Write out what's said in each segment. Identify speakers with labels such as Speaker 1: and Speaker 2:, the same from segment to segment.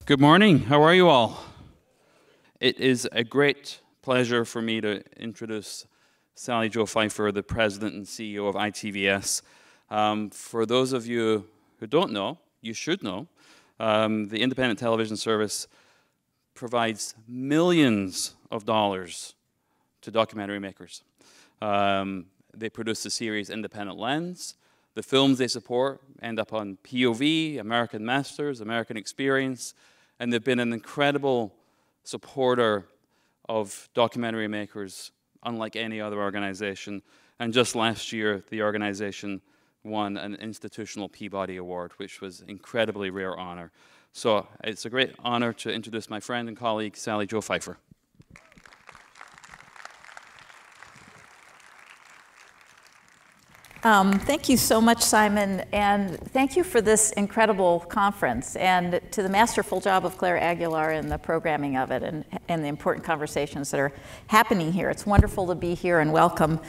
Speaker 1: Good morning. How are you all? It is a great pleasure for me to introduce Sally Jo Pfeiffer, the president and CEO of ITVS. For those of you who don't know, you should know, the independent television service provides millions of dollars to documentary makers. They produce the series Independent Lens. The films they support end up on POV, American Masters, American Experience, and they've been an incredible supporter of documentary makers unlike any other organization. And just last year, the organization won an institutional Peabody Award, which was an incredibly rare honor. So it's a great honor to introduce my friend and colleague, Sally Jo Pfeiffer.
Speaker 2: Thank you so much, Simon, and thank you for this incredible conference, and to the masterful job of Claire Aguilar in the programming of it and the important conversations that are happening here. It's wonderful to be here, and welcome.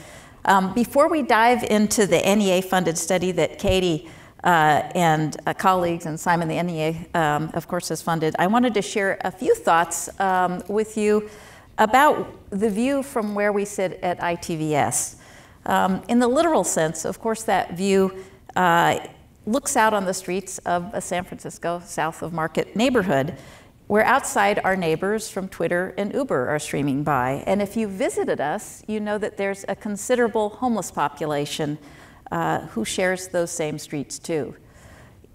Speaker 2: Before we dive into the NEA-funded study that Caty and colleagues and Simon, the NEA, of course, has funded, I wanted to share a few thoughts with you about the view from where we sit at ITVS. In the literal sense, of course, that view looks out on the streets of a San Francisco south of Market neighborhood, where outside our neighbors from Twitter and Uber are streaming by. And if you visited us, you know that there's a considerable homeless population who shares those same streets too.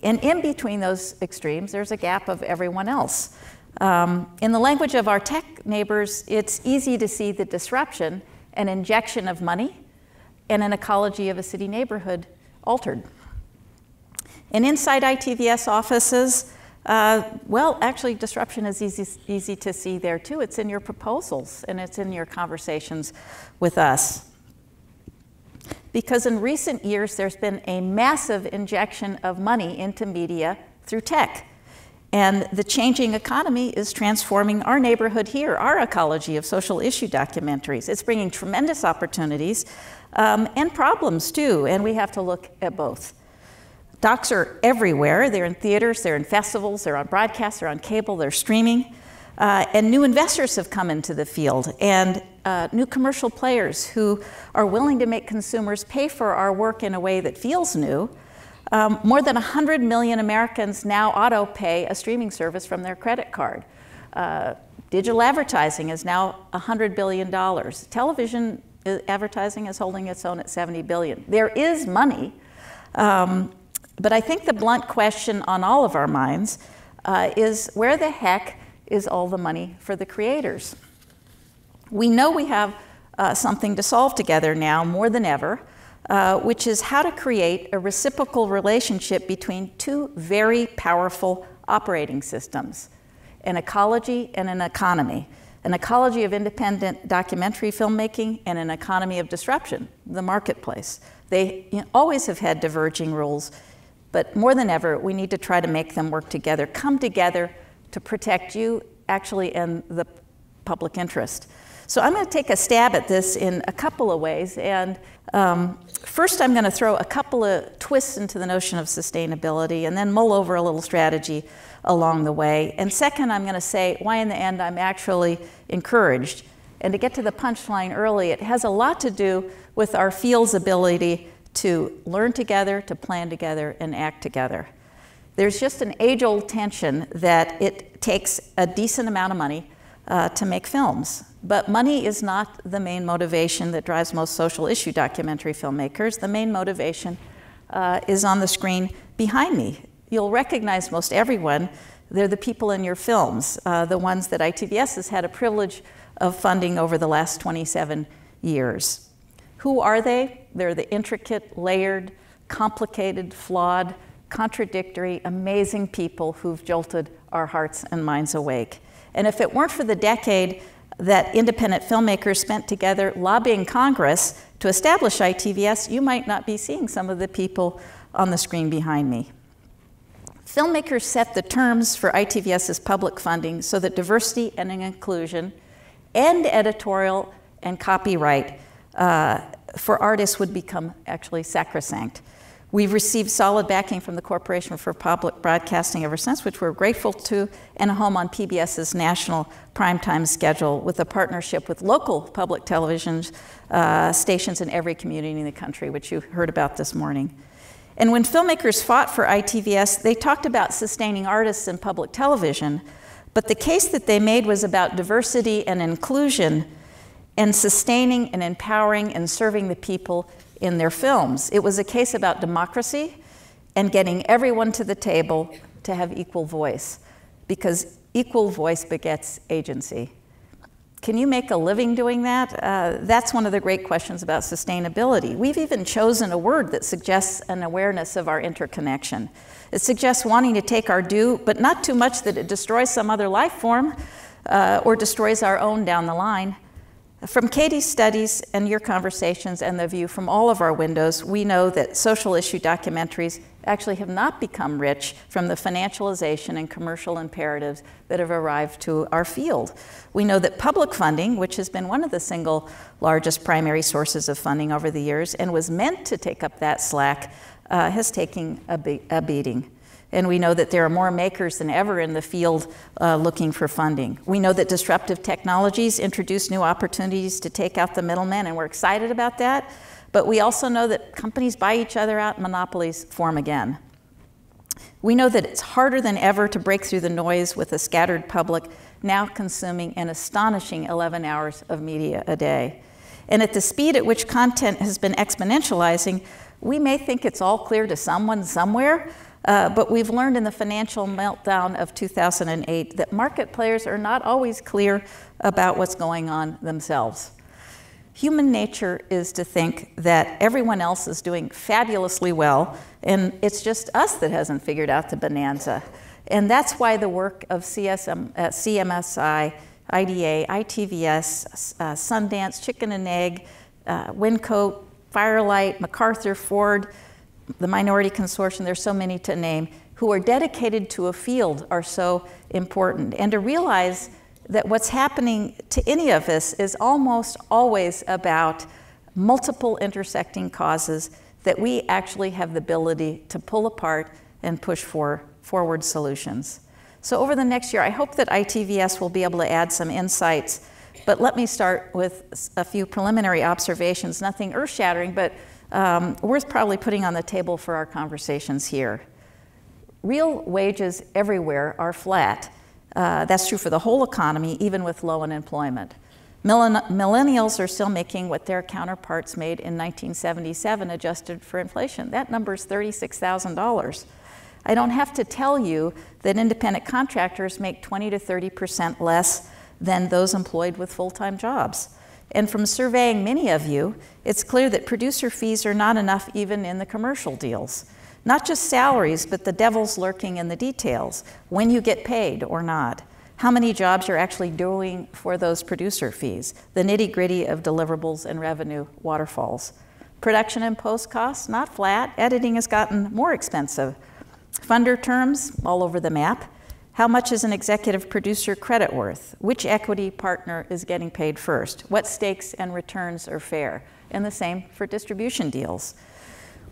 Speaker 2: And in between those extremes, there's a gap of everyone else. In the language of our tech neighbors, it's easy to see the disruption and injection of money and an ecology of a city neighborhood altered. And inside ITVS offices, well, actually disruption is easy to see there too. It's in your proposals and it's in your conversations with us. Because in recent years, there's been a massive injection of money into media through tech. And the changing economy is transforming our neighborhood here, our ecology of social issue documentaries. It's bringing tremendous opportunities and problems too, and we have to look at both. Docs are everywhere. They're in theaters, they're in festivals, they're on broadcast, they're on cable, they're streaming. And new investors have come into the field, and new commercial players who are willing to make consumers pay for our work in a way that feels new. More than 100 million Americans now auto-pay a streaming service from their credit card. Digital advertising is now $100 billion. Television advertising is holding its own at $70 billion. There is money, but I think the blunt question on all of our minds is where the heck is all the money for the creators? We know we have something to solve together now more than ever, which is how to create a reciprocal relationship between two very powerful operating systems, an ecology and an economy. An ecology of independent documentary filmmaking and an economy of disruption, the marketplace. They always have had diverging rules, but more than ever, we need to try to make them work together, come together to protect you, actually, and the public interest. So I'm going to take a stab at this in a couple of ways, and first I'm going to throw a couple of twists into the notion of sustainability and then mull over a little strategy along the way. And second, I'm going to say why in the end I'm actually encouraged. And to get to the punchline early, it has a lot to do with our field's ability to learn together, to plan together, and act together. There's just an age-old tension that it takes a decent amount of money to make films. But money is not the main motivation that drives most social issue documentary filmmakers. The main motivation is on the screen behind me. You'll recognize most everyone. They're the people in your films, the ones that ITVS has had a privilege of funding over the last 27 years. Who are they? They're the intricate, layered, complicated, flawed, contradictory, amazing people who've jolted our hearts and minds awake. And if it weren't for the decade that independent filmmakers spent together lobbying Congress to establish ITVS, you might not be seeing some of the people on the screen behind me. Filmmakers set the terms for ITVS's public funding so that diversity and inclusion and editorial and copyright for artists would become actually sacrosanct. We've received solid backing from the Corporation for Public Broadcasting ever since, which we're grateful to, and a home on PBS's national primetime schedule with a partnership with local public television stations in every community in the country, which you heard about this morning. And when filmmakers fought for ITVS, they talked about sustaining artists in public television, but the case that they made was about diversity and inclusion and sustaining and empowering and serving the people in their films. It was a case about democracy and getting everyone to the table to have equal voice, because equal voice begets agency. Can you make a living doing that? That's one of the great questions about sustainability. We've even chosen a word that suggests an awareness of our interconnection. It suggests wanting to take our due, but not too much that it destroys some other life form or destroys our own down the line. From Caty's studies and your conversations and the view from all of our windows, we know that social issue documentaries actually have not become rich from the financialization and commercial imperatives that have arrived to our field. We know that public funding, which has been one of the single largest primary sources of funding over the years and was meant to take up that slack, has taken a beating. And we know that there are more makers than ever in the field looking for funding. We know that disruptive technologies introduce new opportunities to take out the middleman, and we're excited about that. But we also know that companies buy each other out, monopolies form again. We know that it's harder than ever to break through the noise with a scattered public now consuming an astonishing 11 hours of media a day. And at the speed at which content has been exponentializing, we may think it's all clear to someone somewhere, but we've learned in the financial meltdown of 2008 that market players are not always clear about what's going on themselves. Human nature is to think that everyone else is doing fabulously well, and it's just us that hasn't figured out the bonanza. And that's why the work of CMSI, IDA, ITVS, Sundance, Chicken and Egg, Wincoat, Firelight, MacArthur, Ford, the Minority Consortium, there's so many to name, who are dedicated to a field are so important. And to realize that what's happening to any of us is almost always about multiple intersecting causes that we actually have the ability to pull apart and push forward solutions. So over the next year, I hope that ITVS will be able to add some insights, but let me start with a few preliminary observations, nothing earth-shattering, but worth probably putting on the table for our conversations here. Real wages everywhere are flat. That's true for the whole economy, even with low unemployment. Millennials are still making what their counterparts made in 1977, adjusted for inflation. That number is $36,000. I don't have to tell you that independent contractors make 20 to 30% less than those employed with full-time jobs. And from surveying many of you, it's clear that producer fees are not enough even in the commercial deals. Not just salaries, but the devil's lurking in the details. When you get paid or not. How many jobs you're actually doing for those producer fees. The nitty-gritty of deliverables and revenue waterfalls. Production and post costs, not flat. Editing has gotten more expensive. Funder terms, all over the map. How much is an executive producer credit worth? Which equity partner is getting paid first? What stakes and returns are fair? And the same for distribution deals.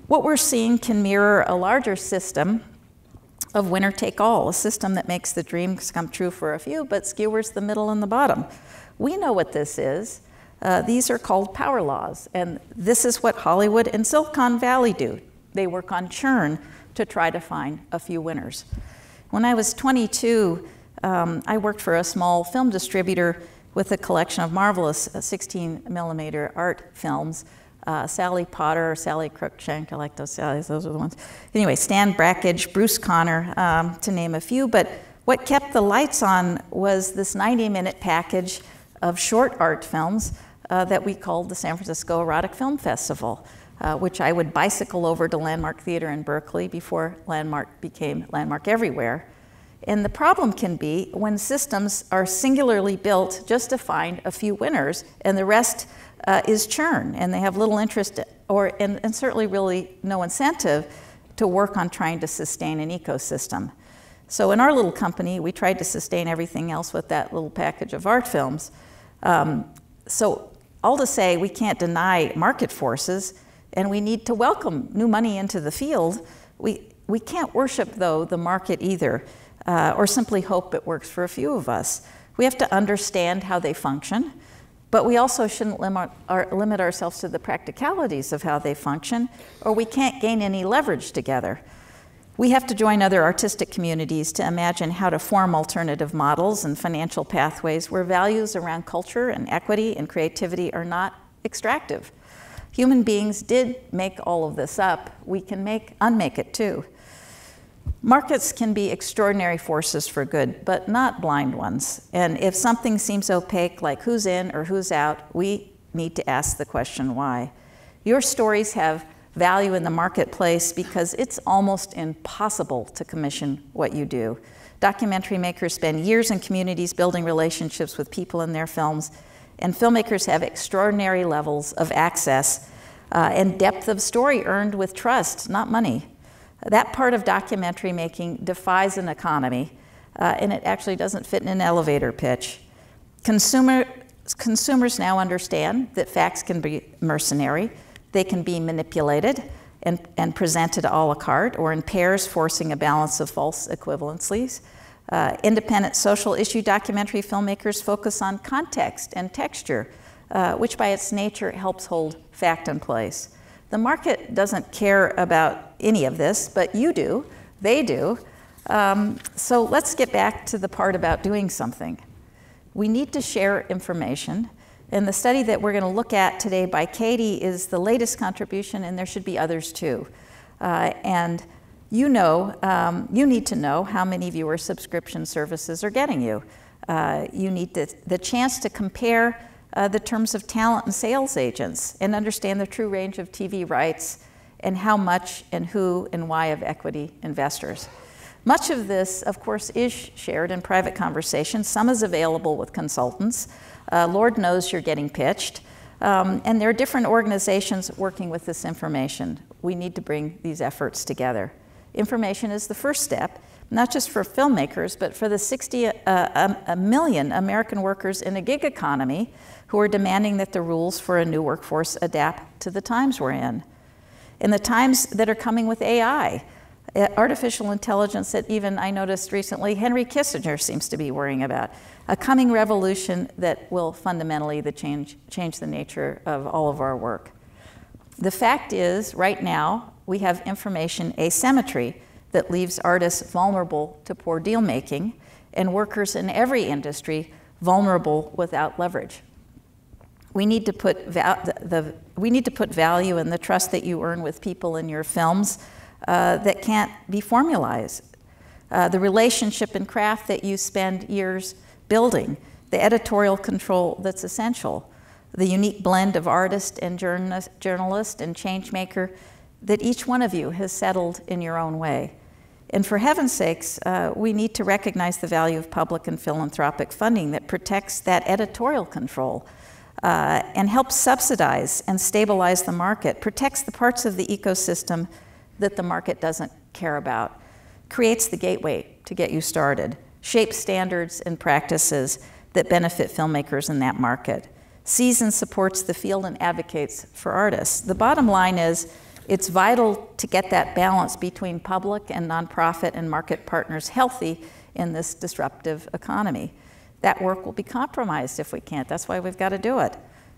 Speaker 2: What we're seeing can mirror a larger system of winner take all, a system that makes the dreams come true for a few, but skewers the middle and the bottom. We know what this is. These are called power laws, and this is what Hollywood and Silicon Valley do. They work on churn to try to find a few winners. When I was 22, I worked for a small film distributor with a collection of marvelous 16mm art films. Sally Potter, Sally Cruikshank, I like those Sallys, those are the ones. Anyway, Stan Brakhage, Bruce Conner, to name a few. But what kept the lights on was this 90-minute package of short art films that we called the San Francisco Erotic Film Festival, which I would bicycle over to Landmark Theater in Berkeley before Landmark became Landmark Everywhere. And the problem can be when systems are singularly built just to find a few winners, and the rest is churn, and they have little interest and certainly really no incentive to work on trying to sustain an ecosystem. So in our little company, we tried to sustain everything else with that little package of art films. So all to say, we can't deny market forces. and we need to welcome new money into the field. We can't worship, though, the market either, or simply hope it works for a few of us. We have to understand how they function, but we also shouldn't limit ourselves to the practicalities of how they function, or we can't gain any leverage together. We have to join other artistic communities to imagine how to form alternative models and financial pathways where values around culture and equity and creativity are not extractive. Human beings did make all of this up. We can unmake it too. Markets can be extraordinary forces for good, but not blind ones. And if something seems opaque, like who's in or who's out, we need to ask the question why. Your stories have value in the marketplace because it's almost impossible to commission what you do. Documentary makers spend years in communities building relationships with people in their films, and filmmakers have extraordinary levels of access and depth of story earned with trust, not money. That part of documentary making defies an economy, and it actually doesn't fit in an elevator pitch. Consumers now understand that facts can be mercenary, they can be manipulated and presented a la carte or in pairs, forcing a balance of false equivalencies. Independent social issue documentary filmmakers focus on context and texture, which by its nature helps hold fact in place. The market doesn't care about any of this, but you do, they do. So let's get back to the part about doing something. We need to share information, and the study that we're going to look at today by Caty is the latest contribution, and there should be others too. And you need to know how many viewer subscription services are getting you. You need the chance to compare the terms of talent and sales agents and understand the true range of TV rights and how much and who and why of equity investors. Much of this, of course, is shared in private conversations. Some is available with consultants. Lord knows you're getting pitched. And there are different organizations working with this information. We need to bring these efforts together. Information is the first step, not just for filmmakers, but for the 60 million American workers in a gig economy who are demanding that the rules for a new workforce adapt to the times we're in. In the times that are coming with AI, artificial intelligence that even I noticed recently Henry Kissinger seems to be worrying about, a coming revolution that will fundamentally change the nature of all of our work. The fact is, right now, we have information asymmetry that leaves artists vulnerable to poor deal making and workers in every industry vulnerable without leverage. We need to put value in the trust that you earn with people in your films that can't be formalized. The relationship and craft that you spend years building, the editorial control that's essential, the unique blend of artist and journalist and change maker that each one of you has settled in your own way. And for heaven's sakes, we need to recognize the value of public and philanthropic funding that protects that editorial control and helps subsidize and stabilize the market, protects the parts of the ecosystem that the market doesn't care about, creates the gateway to get you started, shapes standards and practices that benefit filmmakers in that market, sees and supports the field and advocates for artists. The bottom line is, it's vital to get that balance between public and nonprofit and market partners healthy in this disruptive economy. That work will be compromised if we can't. That's why we've got to do it.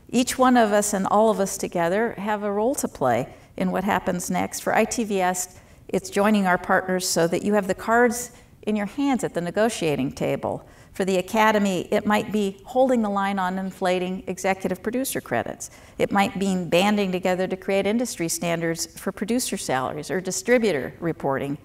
Speaker 2: Each one of us and all of us together have a role to play in what happens next. For ITVS, it's joining our partners so that you have the cards in your hands at the negotiating table. For the Academy, it might be holding the line on inflating executive producer credits. It might mean banding together to create industry standards for producer salaries or distributor reporting.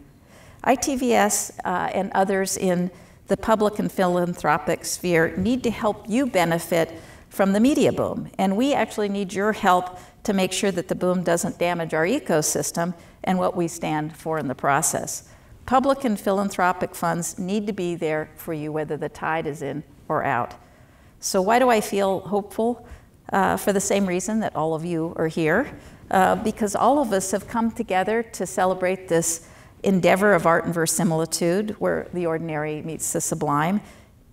Speaker 2: ITVS and others in the public and philanthropic sphere need to help you benefit from the media boom. And we actually need your help to make sure that the boom doesn't damage our ecosystem and what we stand for in the process. Public and philanthropic funds need to be there for you whether the tide is in or out. So why do I feel hopeful? For the same reason that all of you are here, because all of us have come together to celebrate this endeavor of art and verisimilitude where the ordinary meets the sublime.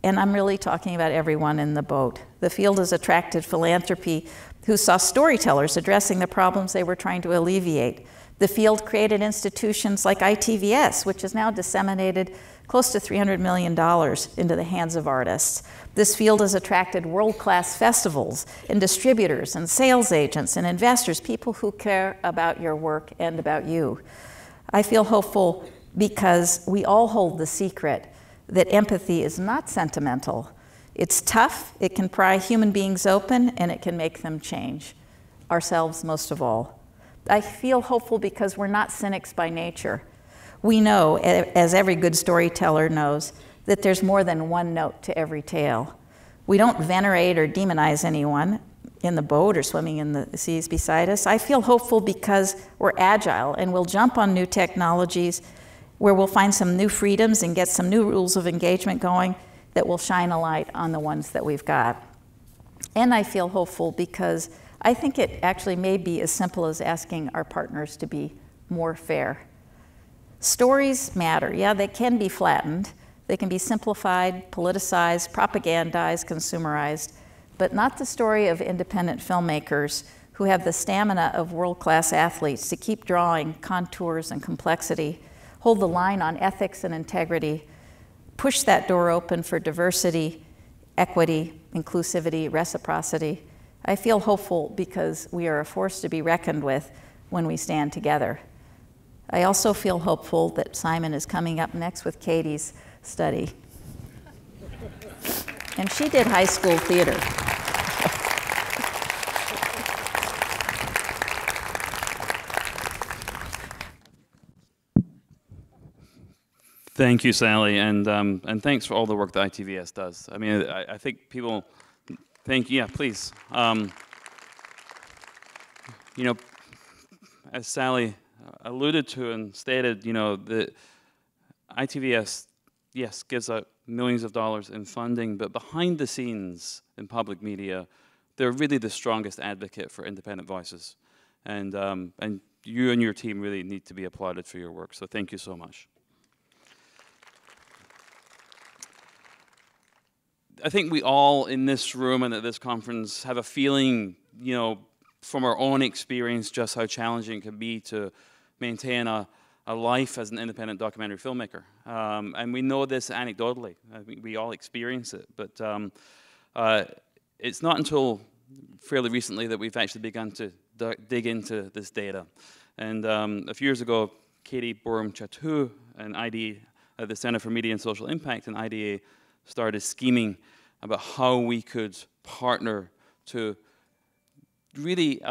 Speaker 2: And I'm really talking about everyone in the boat. The field has attracted philanthropy who saw storytellers addressing the problems they were trying to alleviate. The field created institutions like ITVS, which has now disseminated close to $300 million into the hands of artists. This field has attracted world-class festivals and distributors and sales agents and investors, people who care about your work and about you. I feel hopeful because we all hold the secret that empathy is not sentimental. It's tough, it can pry human beings open, and it can make them change, ourselves most of all. I feel hopeful because we're not cynics by nature. We know, as every good storyteller knows, that there's more than one note to every tale. We don't venerate or demonize anyone in the boat or swimming in the seas beside us. I feel hopeful because we're agile and we'll jump on new technologies where we'll find some new freedoms and get some new rules of engagement going that will shine a light on the ones that we've got. And I feel hopeful because I think it actually may be as simple as asking our partners to be more fair. Stories matter. Yeah, they can be flattened. They can be simplified, politicized, propagandized, consumerized, but not the story of independent filmmakers who have the stamina of world-class athletes to keep drawing contours and complexity, hold the line on ethics and integrity, push that door open for diversity, equity, inclusivity, reciprocity. I feel hopeful because we are a force to be reckoned with when we stand together. I also feel hopeful that Simon is coming up next with Caty's study. And she did high school theater.
Speaker 1: Thank you, Sally, and thanks for all the work that ITVS does. I mean, I think people think, yeah, please. You know, as Sally alluded to and stated, you know, the ITVS, yes, gives out millions of dollars in funding, but behind the scenes in public media, they're really the strongest advocate for independent voices, and you and your team really need to be applauded for your work. So thank you so much. I think we all in this room and at this conference have a feeling, you know, from our own experience, just how challenging it can be to maintain a life as an independent documentary filmmaker. And we know this anecdotally. I mean, we all experience it. But it's not until fairly recently that we've actually begun to dig into this data. And a few years ago, Caty, Borum, Chatoo, and IDA, the Center for Media and Social Impact, and IDA started scheming about how we could partner to really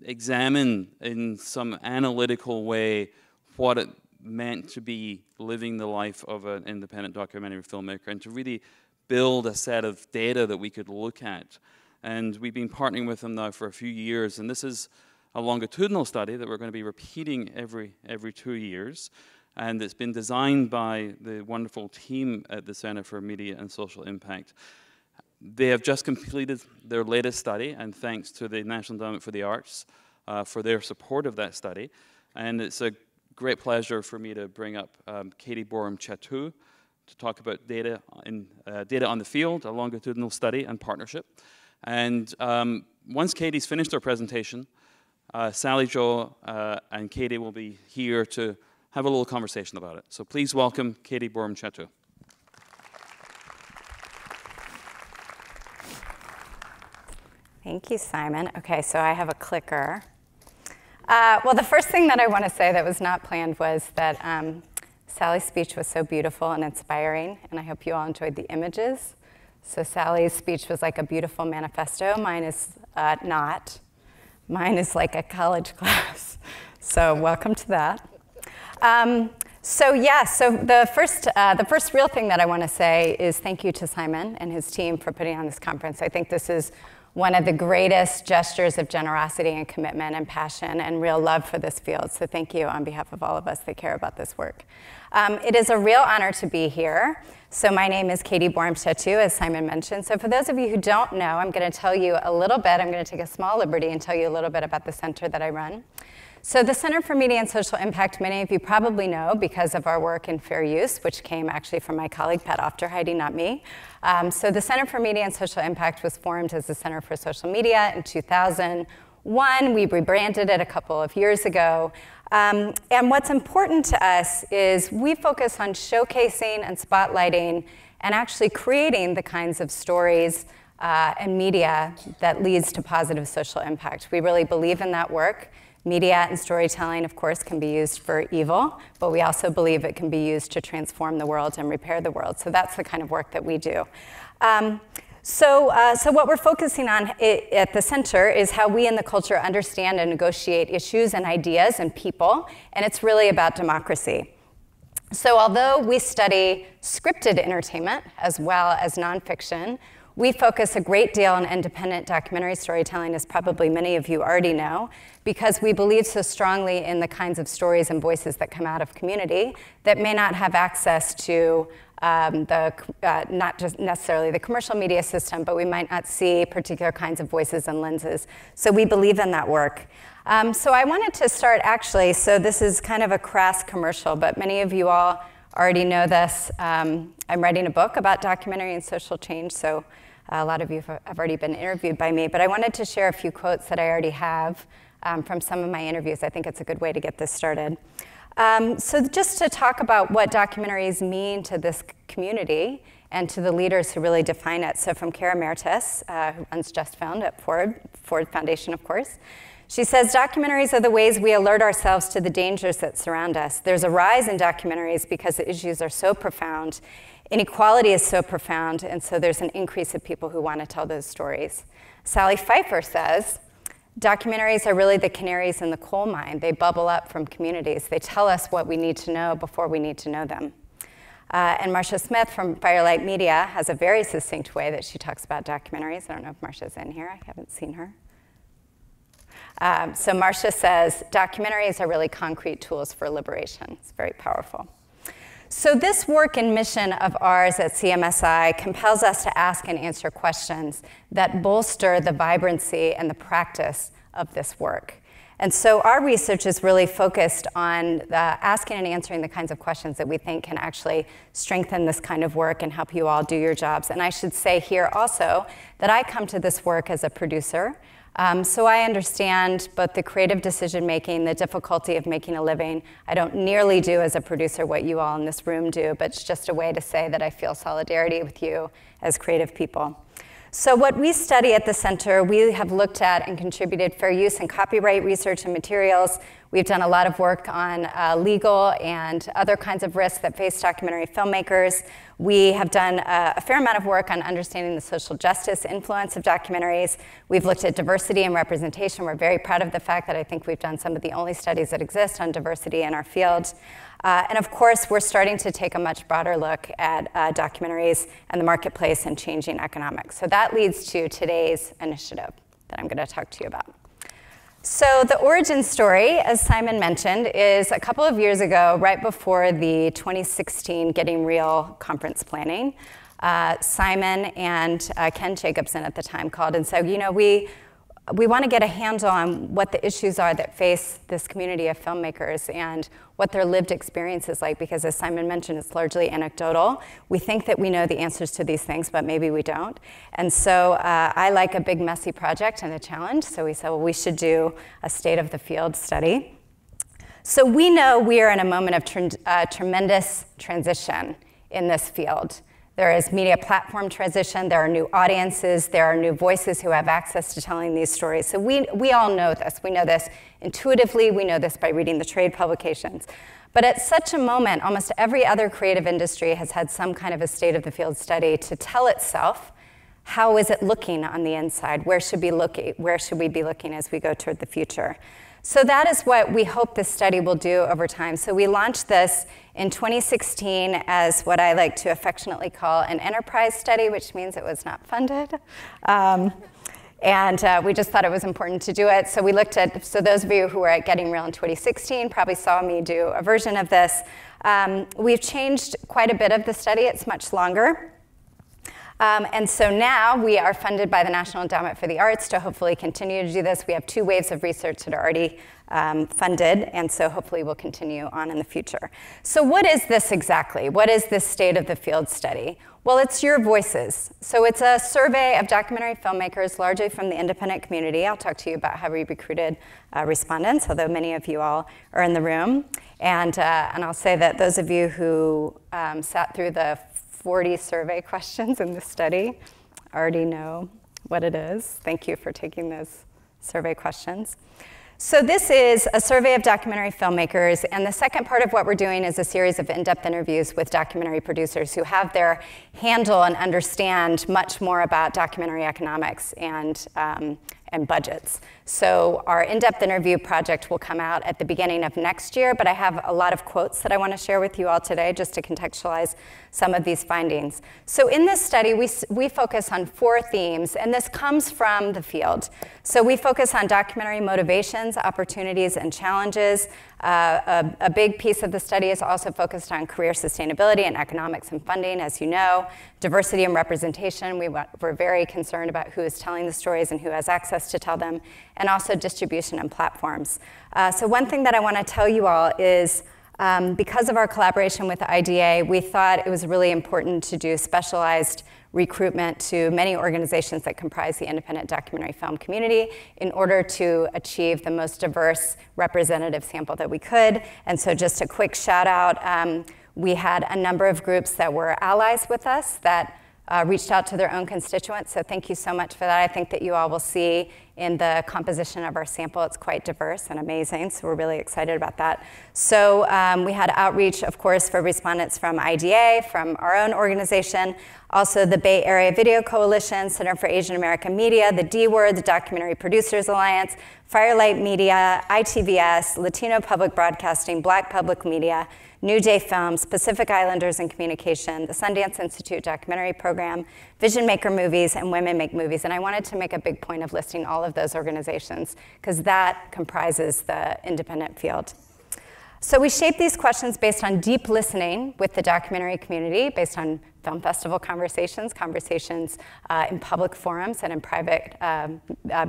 Speaker 1: examine in some analytical way what it meant to be living the life of an independent documentary filmmaker, and to really build a set of data that we could look at. And we've been partnering with them now for a few years, and this is a longitudinal study that we're going to be repeating every 2 years. And it's been designed by the wonderful team at the Center for Media and Social Impact. They have just completed their latest study, and thanks to the National Endowment for the Arts for their support of that study. And it's a great pleasure for me to bring up Caty, Borum, Chatoo to talk about data on the field, a longitudinal study and partnership. And once Caty's finished her presentation, Sally, Jo, and Caty will be here to have a little conversation about it. So please welcome Caty, Borum, Chatoo.
Speaker 3: Thank you, Simon. Okay, so I have a clicker. Well, the first thing that I want to say that was not planned was that Sally's speech was so beautiful and inspiring, and I hope you all enjoyed the images. So Sally's speech was like a beautiful manifesto. Mine is not. Mine is like a college class. So welcome to that. So the first real thing that I want to say is thank you to Simon and his team for putting on this conference. I think this is one of the greatest gestures of generosity and commitment and passion and real love for this field. So thank you on behalf of all of us that care about this work. It is a real honor to be here. So my name is Caty, Borum, Chatoo, as Simon mentioned. So for those of you who don't know, I'm going to tell you a little bit. I'm going to take a small liberty and tell you a little bit about the center that I run. So the Center for Media and Social Impact, many of you probably know because of our work in fair use, which came actually from my colleague Pat Aufderheide, not me. So the Center for Media and Social Impact was formed as the Center for Social Media in 2001. We rebranded it a couple of years ago. And what's important to us is we focus on showcasing and spotlighting and actually creating the kinds of stories and media that leads to positive social impact. We really believe in that work. Media and storytelling, of course, can be used for evil, but we also believe it can be used to transform the world and repair the world. So that's the kind of work that we do. So what we're focusing on at the center is how we in the culture understand and negotiate issues and ideas and people, and it's really about democracy. So although we study scripted entertainment as well as nonfiction, we focus a great deal on independent documentary storytelling, as probably many of you already know, because we believe so strongly in the kinds of stories and voices that come out of community that may not have access to not just necessarily the commercial media system, but we might not see particular kinds of voices and lenses. So we believe in that work. So I wanted to start actually, so this is kind of a crass commercial, but many of you all already know this. I'm writing a book about documentary and social change, so a lot of you have already been interviewed by me, but I wanted to share a few quotes that I already have from some of my interviews. I think it's a good way to get this started. So just to talk about what documentaries mean to this community and to the leaders who really define it. So from Cara Meritus, who runs Just Found at Ford Foundation, of course. She says, documentaries are the ways we alert ourselves to the dangers that surround us. There's a rise in documentaries because the issues are so profound. Inequality is so profound, and so there's an increase of people who want to tell those stories. Sally Fifer says, documentaries are really the canaries in the coal mine. They bubble up from communities. They tell us what we need to know before we need to know them. And Marcia Smith from Firelight Media has a very succinct way that she talks about documentaries. I don't know if Marcia's in here. I haven't seen her. So Marcia says, documentaries are really concrete tools for liberation. It's very powerful. So this work and mission of ours at CMSI compels us to ask and answer questions that bolster the vibrancy and the practice of this work. And so our research is really focused on asking and answering the kinds of questions that we think can actually strengthen this kind of work and help you all do your jobs. And I should say here also that I come to this work as a producer. So I understand both the creative decision-making, the difficulty of making a living. I don't nearly do as a producer what you all in this room do, but it's just a way to say that I feel solidarity with you as creative people. So what we study at the center, we have looked at and contributed fair use and copyright research and materials. We've done a lot of work on legal and other kinds of risks that face documentary filmmakers. We have done a fair amount of work on understanding the social justice influence of documentaries. We've looked at diversity and representation. We're very proud of the fact that I think we've done some of the only studies that exist on diversity in our field. And of course, we're starting to take a much broader look at documentaries and the marketplace and changing economics. So that leads to today's initiative that I'm going to talk to you about. So the origin story, as Simon mentioned, is a couple of years ago, right before the 2016 Getting Real conference planning. Simon and Ken Jacobson at the time called and said, you know, we want to get a handle on what the issues are that face this community of filmmakers and what their lived experience is like, because as Simon mentioned, it's largely anecdotal. We think that we know the answers to these things, but maybe we don't. And so I like a big, messy project and a challenge, so we said, well, we should do a state of the field study. So we know we are in a moment of tremendous transition in this field. There is media platform transition, there are new audiences, there are new voices who have access to telling these stories. So we all know this. We know this intuitively, we know this by reading the trade publications. But at such a moment, almost every other creative industry has had some kind of a state of the field study to tell itself, how is it looking on the inside? Where should we be looking as we go toward the future? So that is what we hope this study will do over time. So we launched this in 2016 as what I like to affectionately call an enterprise study, which means it was not funded. And we just thought it was important to do it. So we looked at, so those of you who were at Getting Real in 2016 probably saw me do a version of this. We've changed quite a bit of the study. It's much longer. And so now we are funded by the National Endowment for the Arts to hopefully continue to do this. We have 2 waves of research that are already funded, and so hopefully we'll continue on in the future. So what is this exactly? What is this state of the field study? Well, it's your voices. So it's a survey of documentary filmmakers, largely from the independent community. I'll talk to you about how we recruited respondents, although many of you all are in the room. And I'll say that those of you who sat through the 40 survey questions in the study already know what it is. Thank you for taking those survey questions. So this is a survey of documentary filmmakers, and the second part of what we're doing is a series of in-depth interviews with documentary producers who have their handle and understand much more about documentary economics and budgets. So our in-depth interview project will come out at the beginning of next year, but I have a lot of quotes that I want to share with you all today just to contextualize some of these findings. So in this study, we focus on 4 themes, and this comes from the field. So we focus on documentary motivations, opportunities, and challenges. A big piece of the study is also focused on career sustainability and economics and funding, as you know. Diversity and representation, we're very concerned about who is telling the stories and who has access to tell them, and also distribution and platforms. So one thing that I want to tell you all is because of our collaboration with the IDA, we thought it was really important to do specialized recruitment to many organizations that comprise the independent documentary film community in order to achieve the most diverse representative sample that we could. And so just a quick shout out, we had a number of groups that were allies with us that reached out to their own constituents, so thank you so much for that. I think that you all will see in the composition of our sample, it's quite diverse and amazing, so we're really excited about that. So we had outreach, of course, for respondents from IDA, from our own organization, also the Bay Area Video Coalition, Center for Asian American Media, the D-Word, the Documentary Producers Alliance, Firelight Media, ITVS, Latino Public Broadcasting, Black Public Media, New Day Films, Pacific Islanders in Communication, the Sundance Institute Documentary Program, Vision Maker Movies, and Women Make Movies. And I wanted to make a big point of listing all of those organizations because that comprises the independent field. So we shaped these questions based on deep listening with the documentary community, based on film festival conversations, conversations in public forums and in private,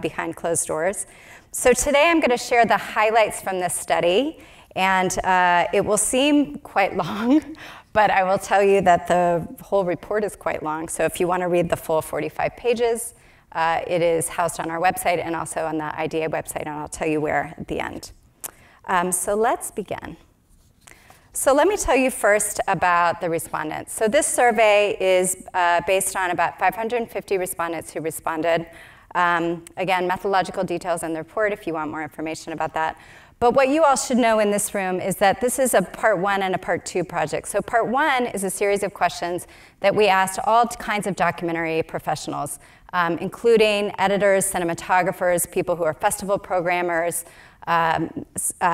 Speaker 3: behind closed doors. So today I'm going to share the highlights from this study. And it will seem quite long, but I will tell you that the whole report is quite long. So if you want to read the full 45 pages, it is housed on our website and also on the IDA website, and I'll tell you where at the end. So let's begin. So let me tell you first about the respondents. So this survey is based on about 550 respondents who responded. Again, methodological details in the report if you want more information about that. But what you all should know in this room is that this is a part 1 and a part 2 project. So part 1 is a series of questions that we asked all kinds of documentary professionals, including editors, cinematographers, people who are festival programmers,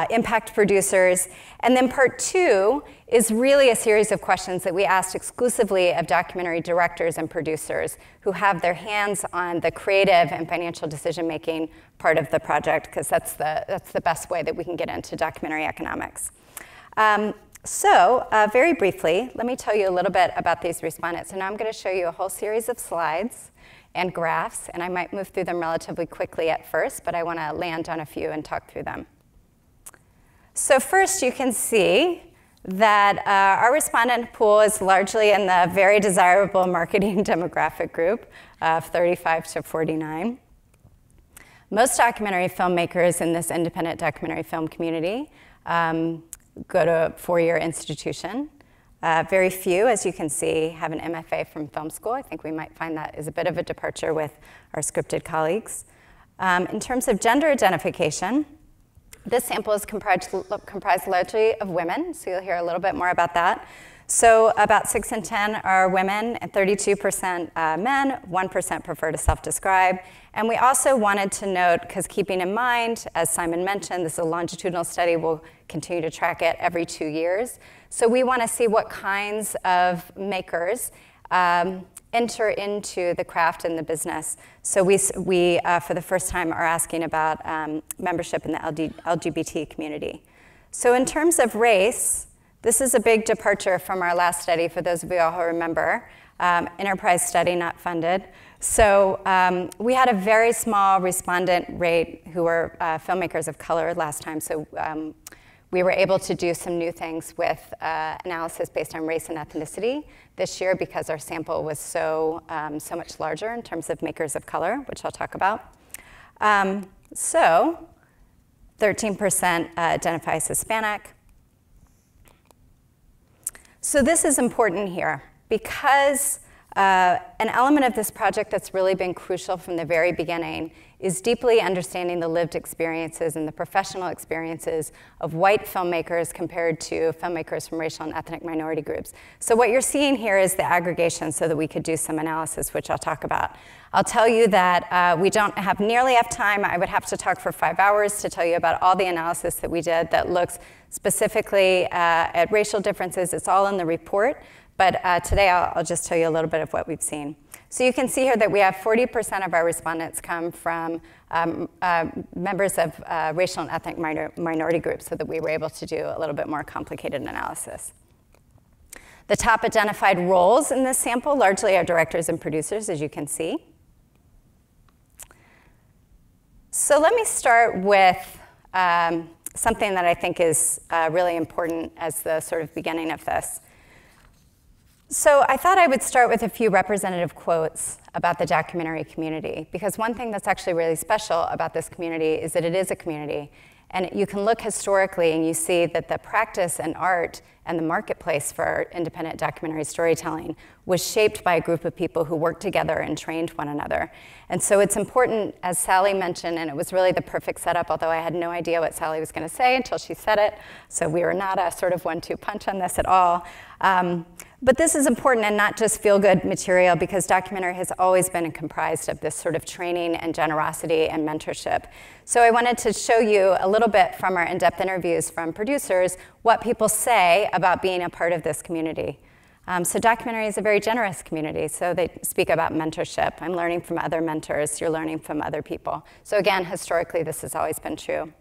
Speaker 3: impact producers. And then part 2 is really a series of questions that we asked exclusively of documentary directors and producers who have their hands on the creative and financial decision-making part of the project, because that's the best way that we can get into documentary economics. So very briefly, let me tell you a little bit about these respondents. And now I'm going to show you a whole series of slides and graphs, and I might move through them relatively quickly at first, but I want to land on a few and talk through them. So first, you can see that our respondent pool is largely in the very desirable marketing demographic group of 35 to 49. Most documentary filmmakers in this independent documentary film community go to a 4-year institution. Very few, as you can see, have an MFA from film school. I think we might find that is a bit of a departure with our scripted colleagues. In terms of gender identification, this sample is comprised largely of women, so you'll hear a little bit more about that. So about 6 in 10 are women, and 32% men, 1% prefer to self-describe. And we also wanted to note, because keeping in mind, as Simon mentioned, this is a longitudinal study, we'll continue to track it every 2 years. So we want to see what kinds of makers enter into the craft and the business. So we for the first time, are asking about membership in the LGBT community. So in terms of race, this is a big departure from our last study, for those of you all who remember. enterprise study, not funded. So we had a very small respondent rate who were filmmakers of color last time. So we were able to do some new things with analysis based on race and ethnicity this year because our sample was so much larger in terms of makers of color, which I'll talk about. So 13% identify as Hispanic. So this is important here because an element of this project that's really been crucial from the very beginning is deeply understanding the lived experiences and the professional experiences of white filmmakers compared to filmmakers from racial and ethnic minority groups. So what you're seeing here is the aggregation so that we could do some analysis, which I'll talk about. I'll tell you that we don't have nearly enough time. I would have to talk for 5 hours to tell you about all the analysis that we did that looks specifically at racial differences. It's all in the report. But today, I'll just tell you a little bit of what we've seen. So you can see here that we have 40% of our respondents come from members of racial and ethnic minority groups, so that we were able to do a little bit more complicated analysis. The top identified roles in this sample largely are directors and producers, as you can see. So let me start with something that I think is really important as the sort of beginning of this. So I thought I would start with a few representative quotes about the documentary community, because one thing that's actually really special about this community is that it is a community. And you can look historically and you see that the practice and art and the marketplace for independent documentary storytelling was shaped by a group of people who worked together and trained one another. And so it's important, as Sally mentioned, and it was really the perfect setup, although I had no idea what Sally was going to say until she said it. So we were not a sort of 1-2 punch on this at all. But this is important and not just feel-good material, because documentary has always been comprised of this sort of training and generosity and mentorship. So I wanted to show you a little bit from our in-depth interviews from producers what people say about being a part of this community. So documentary is a very generous community, so they speak about mentorship. I'm learning from other mentors, you're learning from other people. So again, historically, this has always been true.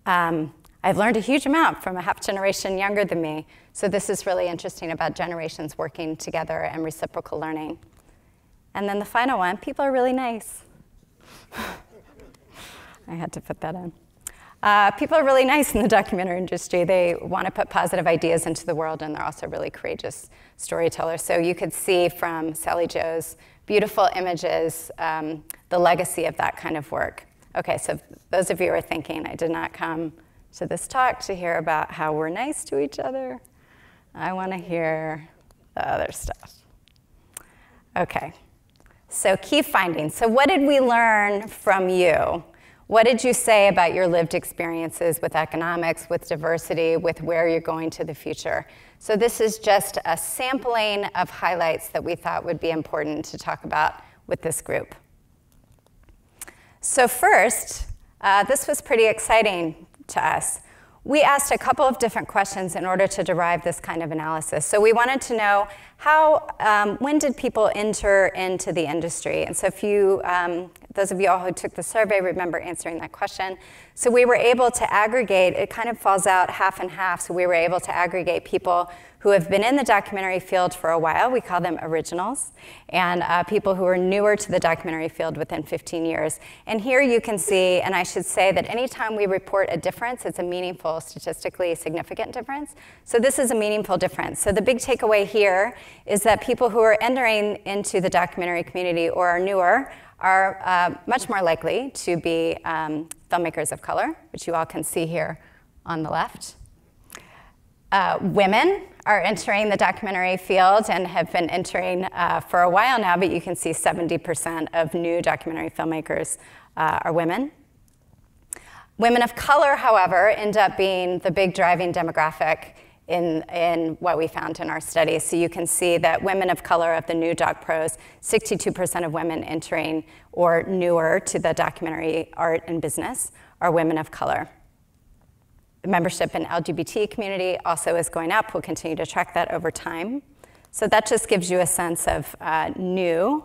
Speaker 3: I've learned a huge amount from a half generation younger than me. So this is really interesting about generations working together and reciprocal learning. And then the final one, people are really nice. I had to put that in. People are really nice in the documentary industry. They want to put positive ideas into the world, and they're also really courageous storytellers. So you could see from Sally Jo's beautiful images the legacy of that kind of work. Okay, so those of you who are thinking, I did not come to this talk to hear about how we're nice to each other. I want to hear the other stuff. Okay, so key findings. So what did we learn from you? What did you say about your lived experiences with economics, with diversity, with where you're going to the future? So this is just a sampling of highlights that we thought would be important to talk about with this group. So first, this was pretty exciting to us. We asked a couple of different questions in order to derive this kind of analysis. So we wanted to know when did people enter into the industry? And so if you, those of you all who took the survey remember answering that question. So we were able to aggregate, it kind of falls out half and half, so we were able to aggregate people who have been in the documentary field for a while, we call them originals, and people who are newer to the documentary field within 15 years. And here you can see, and I should say that anytime we report a difference, it's a meaningful, statistically significant difference. So this is a meaningful difference. So the big takeaway here is that people who are entering into the documentary community or are newer are much more likely to be filmmakers of color, which you all can see here on the left. Women are entering the documentary field and have been entering for a while now, but you can see 70% of new documentary filmmakers are women. Women of color, however, end up being the big driving demographic in what we found in our study. So you can see that women of color of the new doc pros, 62% of women entering or newer to the documentary art and business are women of color. Membership in LGBT community also is going up. We'll continue to track that over time. So that just gives you a sense of new.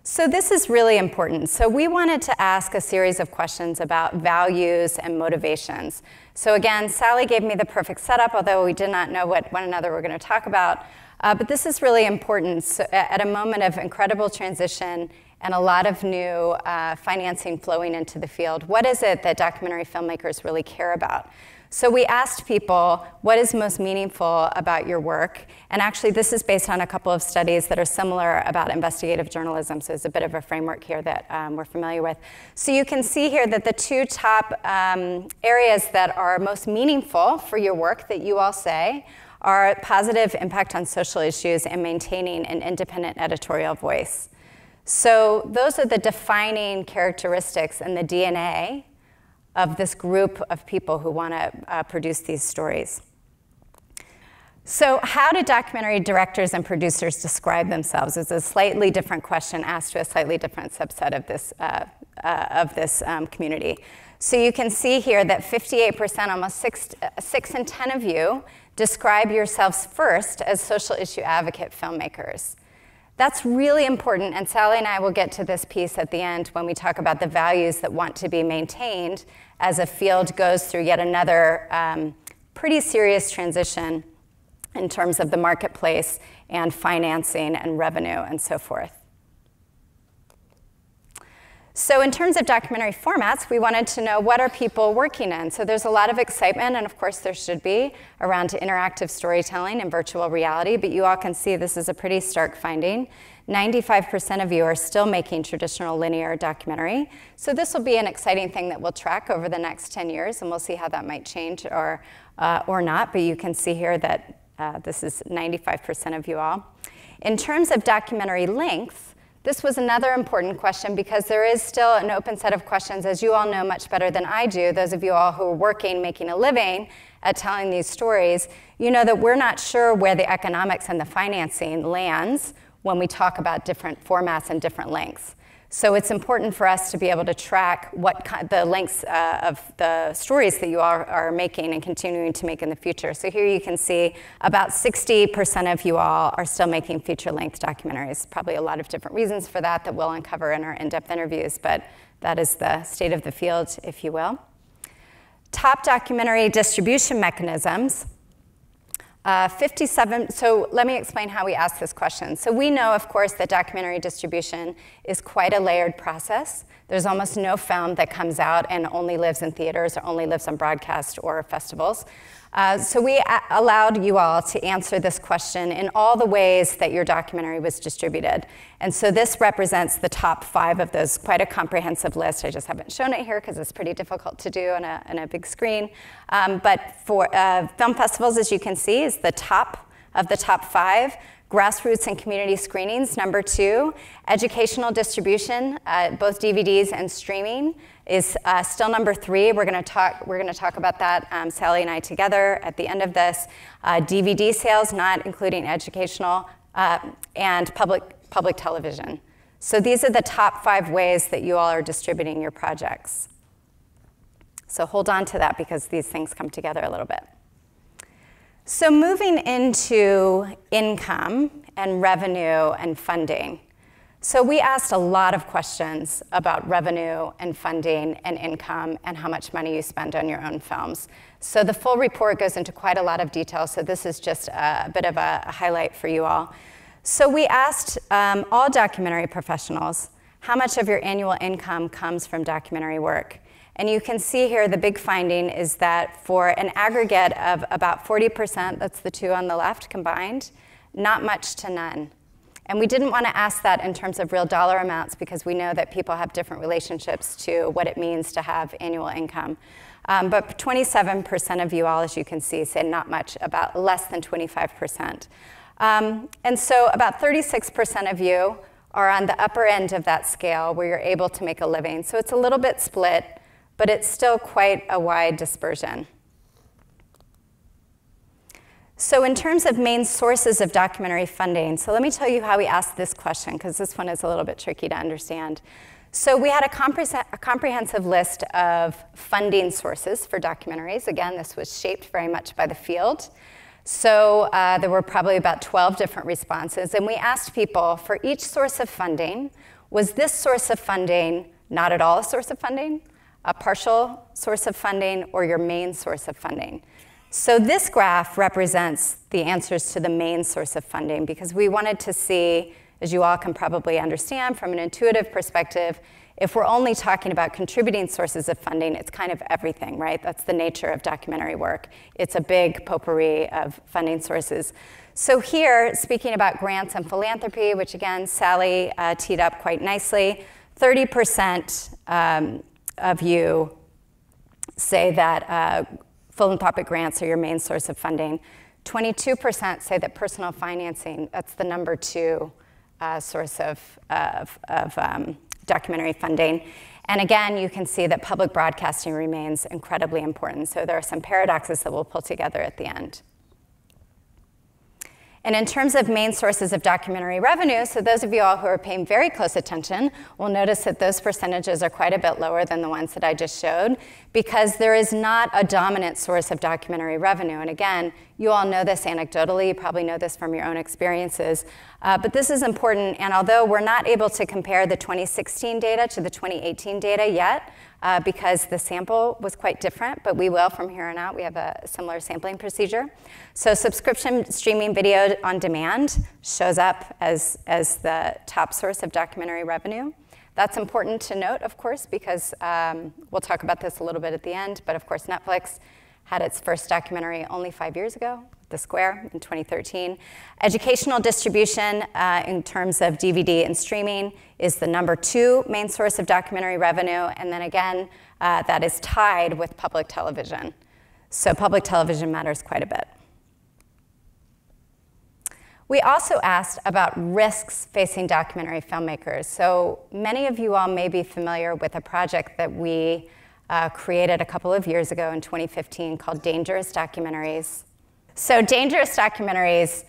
Speaker 3: So this is really important. So we wanted to ask a series of questions about values and motivations. So again, Sally gave me the perfect setup, although we did not know what one another were going to talk about. But this is really important. So at a moment of incredible transition and a lot of new financing flowing into the field, what is it that documentary filmmakers really care about? So we asked people, what is most meaningful about your work? And actually, this is based on a couple of studies that are similar about investigative journalism, so there's a bit of a framework here that we're familiar with. So you can see here that the two top areas that are most meaningful for your work that you all say are positive impact on social issues and maintaining an independent editorial voice. So those are the defining characteristics and the DNA of this group of people who want to produce these stories. So how do documentary directors and producers describe themselves? It's a slightly different question asked to a slightly different subset of this community. So you can see here that 58%, almost 6 in 10 of you, describe yourselves first as social issue advocate filmmakers. That's really important, and Sally and I will get to this piece at the end when we talk about the values that want to be maintained as a field goes through yet another pretty serious transition in terms of the marketplace and financing and revenue and so forth. So in terms of documentary formats, we wanted to know what are people working in. So there's a lot of excitement, and of course there should be, around interactive storytelling and virtual reality, but you all can see this is a pretty stark finding. 95% of you are still making traditional linear documentary. So this will be an exciting thing that we'll track over the next 10 years, and we'll see how that might change or not, but you can see here that this is 95% of you all. In terms of documentary length, this was another important question because there is still an open set of questions, as you all know much better than I do, those of you all who are working, making a living at telling these stories, you know that we're not sure where the economics and the financing lands when we talk about different formats and different lengths. So it's important for us to be able to track the lengths of the stories that you all are making and continuing to make in the future. So here you can see about 60% of you all are still making feature-length documentaries. Probably a lot of different reasons for that that we'll uncover in our in-depth interviews, but that is the state of the field, if you will. Top documentary distribution mechanisms. 57, so let me explain how we ask this question. So we know, of course, that documentary distribution is quite a layered process. There's almost no film that comes out and only lives in theaters or only lives on broadcast or festivals. So we allowed you all to answer this question in all the ways that your documentary was distributed. And so this represents the top 5 of those, quite a comprehensive list. I just haven't shown it here because it's pretty difficult to do on a big screen. But for film festivals, as you can see, is the top of the top 5. Grassroots and community screenings, number 2. Educational distribution, both DVDs and streaming, is still number 3. We're going to talk about that, Sally and I together at the end of this. DVD sales, not including educational, and public television. So these are the top 5 ways that you all are distributing your projects. So hold on to that because these things come together a little bit. So moving into income and revenue and funding. So we asked a lot of questions about revenue and funding and income and how much money you spend on your own films. So the full report goes into quite a lot of detail, so this is just a bit of a highlight for you all. So we asked all documentary professionals, how much of your annual income comes from documentary work? And you can see here the big finding is that for an aggregate of about 40%, that's the 2 on the left combined, not much to none. And we didn't want to ask that in terms of real dollar amounts because we know that people have different relationships to what it means to have annual income. But 27% of you all, as you can see, say not much, about less than 25%. And so about 36% of you are on the upper end of that scale where you're able to make a living. So it's a little bit split, but it's still quite a wide dispersion. So in terms of main sources of documentary funding, so let me tell you how we asked this question, because this one is a little bit tricky to understand. So we had a comprehensive list of funding sources for documentaries. Again, this was shaped very much by the field. So there were probably about 12 different responses, and we asked people for each source of funding, was this source of funding not at all a source of funding, a partial source of funding, or your main source of funding? So this graph represents the answers to the main source of funding, because we wanted to see, as you all can probably understand from an intuitive perspective, if we're only talking about contributing sources of funding, it's kind of everything, right? That's the nature of documentary work. It's a big potpourri of funding sources. So here, speaking about grants and philanthropy, which again, Sally teed up quite nicely, 30% of you say that philanthropic grants are your main source of funding. 22% say that personal financing, that's the number 2 source of documentary funding. And again, you can see that public broadcasting remains incredibly important. So there are some paradoxes that we'll pull together at the end. And in terms of main sources of documentary revenue, so those of you all who are paying very close attention will notice that those percentages are quite a bit lower than the ones that I just showed, because there is not a dominant source of documentary revenue. And again, you all know this anecdotally, you probably know this from your own experiences, but this is important. And although we're not able to compare the 2016 data to the 2018 data yet, because the sample was quite different, but we will from here on out. We have a similar sampling procedure. So subscription streaming video on demand shows up as the top source of documentary revenue. That's important to note, of course, because we'll talk about this a little bit at the end, but of course Netflix had its first documentary only 5 years ago, The Square, in 2013. Educational distribution in terms of DVD and streaming is the number 2 main source of documentary revenue, and then again, that is tied with public television. So public television matters quite a bit. We also asked about risks facing documentary filmmakers. So many of you all may be familiar with a project that we created a couple of years ago in 2015 called Dangerous Documentaries. So Dangerous Documentaries,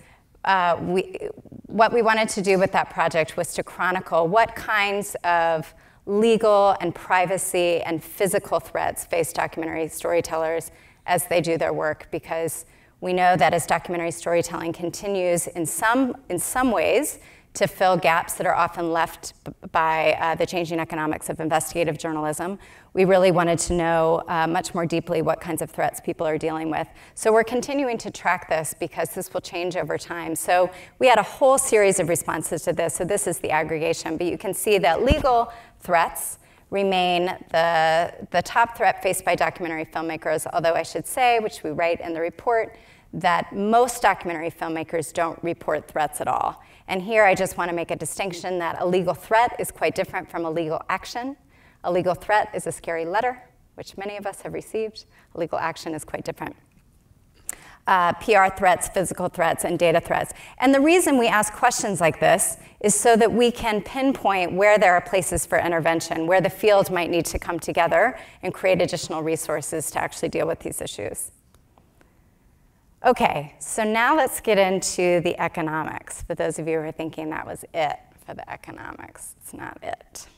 Speaker 3: what we wanted to do with that project was to chronicle what kinds of legal and privacy and physical threats face documentary storytellers as they do their work, because we know that as documentary storytelling continues in some ways to fill gaps that are often left by the changing economics of investigative journalism, we really wanted to know much more deeply what kinds of threats people are dealing with. So we're continuing to track this because this will change over time. So we had a whole series of responses to this. So this is the aggregation, but you can see that legal threats remain the top threat faced by documentary filmmakers, although I should say, which we write in the report, that most documentary filmmakers don't report threats at all. And here I just want to make a distinction that a legal threat is quite different from a legal action. A legal threat is a scary letter, which many of us have received. A legal action is quite different. PR threats, physical threats, and data threats. And the reason we ask questions like this is so that we can pinpoint where there are places for intervention, where the field might need to come together and create additional resources to actually deal with these issues. Okay, so now let's get into the economics. For those of you who are thinking that was it for the economics, it's not it.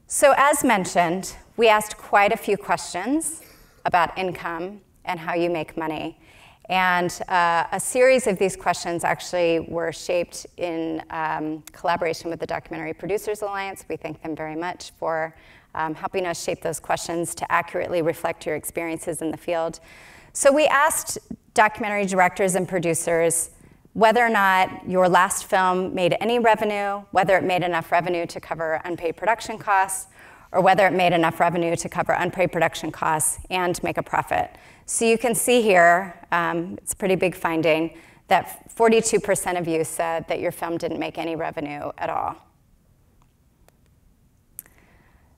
Speaker 3: So as mentioned, we asked quite a few questions about income and how you make money. And a series of these questions actually were shaped in collaboration with the Documentary Producers Alliance. We thank them very much for helping us shape those questions to accurately reflect your experiences in the field. So we asked documentary directors and producers whether or not your last film made any revenue, whether it made enough revenue to cover unpaid production costs, or whether it made enough revenue to cover unpaid production costs and make a profit. So you can see here, it's a pretty big finding, that 42% of you said that your film didn't make any revenue at all.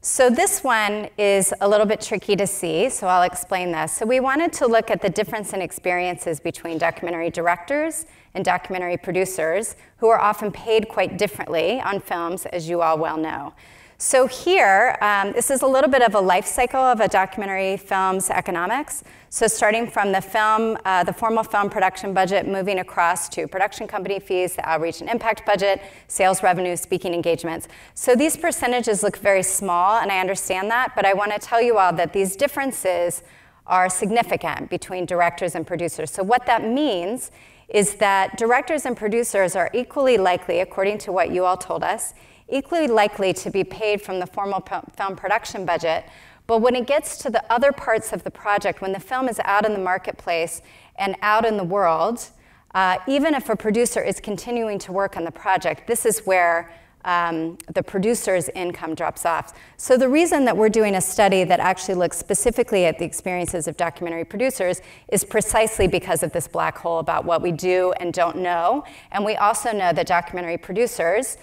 Speaker 3: So this one is a little bit tricky to see, so I'll explain this. So we wanted to look at the difference in experiences between documentary directors and documentary producers, who are often paid quite differently on films, as you all well know. So here, this is a little bit of a life cycle of a documentary film's economics. So starting from the film, the formal film production budget, moving across to production company fees, the outreach and impact budget, sales revenue, speaking engagements. So these percentages look very small, and I understand that, but I want to tell you all that these differences are significant between directors and producers. So what that means is that directors and producers are equally likely, according to what you all told us, equally likely to be paid from the formal film production budget, But when it gets to the other parts of the project, when the film is out in the marketplace and out in the world, even if a producer is continuing to work on the project, this is where the producer's income drops off. So the reason that we're doing a study that actually looks specifically at the experiences of documentary producers is precisely because of this black hole about what we do and don't know. And we also know that documentary producers,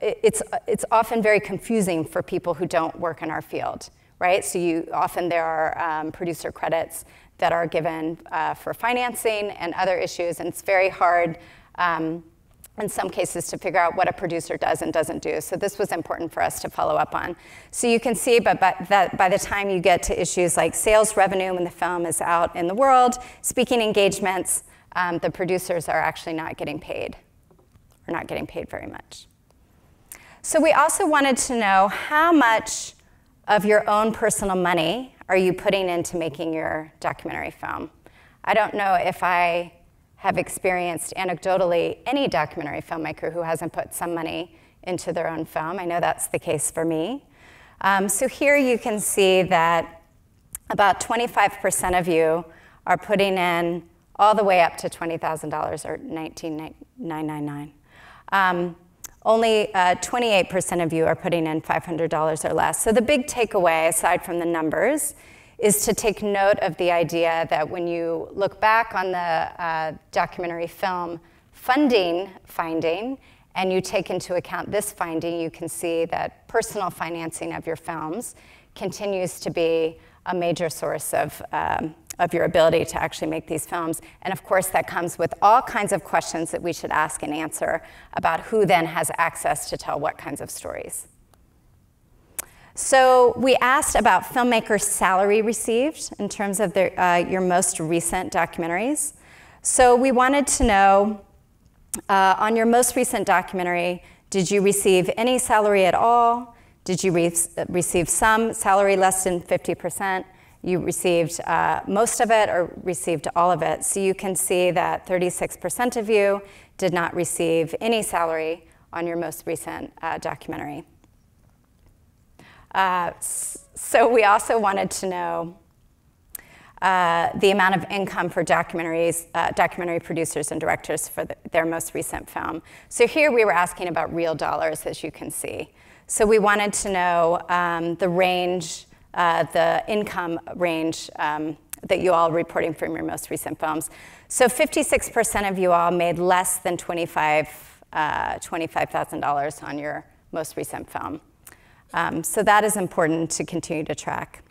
Speaker 3: it's often very confusing for people who don't work in our field, right? So often there are producer credits that are given for financing and other issues, and it's very hard in some cases to figure out what a producer does and doesn't do. So this was important for us to follow up on. So you can see that by the time you get to issues like sales revenue when the film is out in the world, speaking engagements, the producers are actually not getting paid, or not getting paid very much. So we also wanted to know how much of your own personal money are you putting into making your documentary film? I don't know if I have experienced anecdotally any documentary filmmaker who hasn't put some money into their own film. I know that's the case for me. So here you can see that about 25% of you are putting in all the way up to $20,000 or $19,999. Only 28% of you are putting in $500 or less. So the big takeaway, aside from the numbers, is to take note of the idea that when you look back on the documentary film funding finding, and you take into account this finding, you can see that personal financing of your films continues to be a major source of your ability to actually make these films. And of course, that comes with all kinds of questions that we should ask and answer about who then has access to tell what kinds of stories. So we asked about filmmakers' salary received in terms of your most recent documentaries. So we wanted to know, on your most recent documentary, did you receive any salary at all? Did you receive some salary less than 50%? You received most of it or received all of it. So you can see that 36% of you did not receive any salary on your most recent documentary. So we also wanted to know the amount of income for documentary producers and directors for their most recent film. So here we were asking about real dollars, as you can see. So we wanted to know the range, the income range that you all are reporting from your most recent films. So 56% of you all made less than $25,000 on your most recent film. So that is important to continue to track.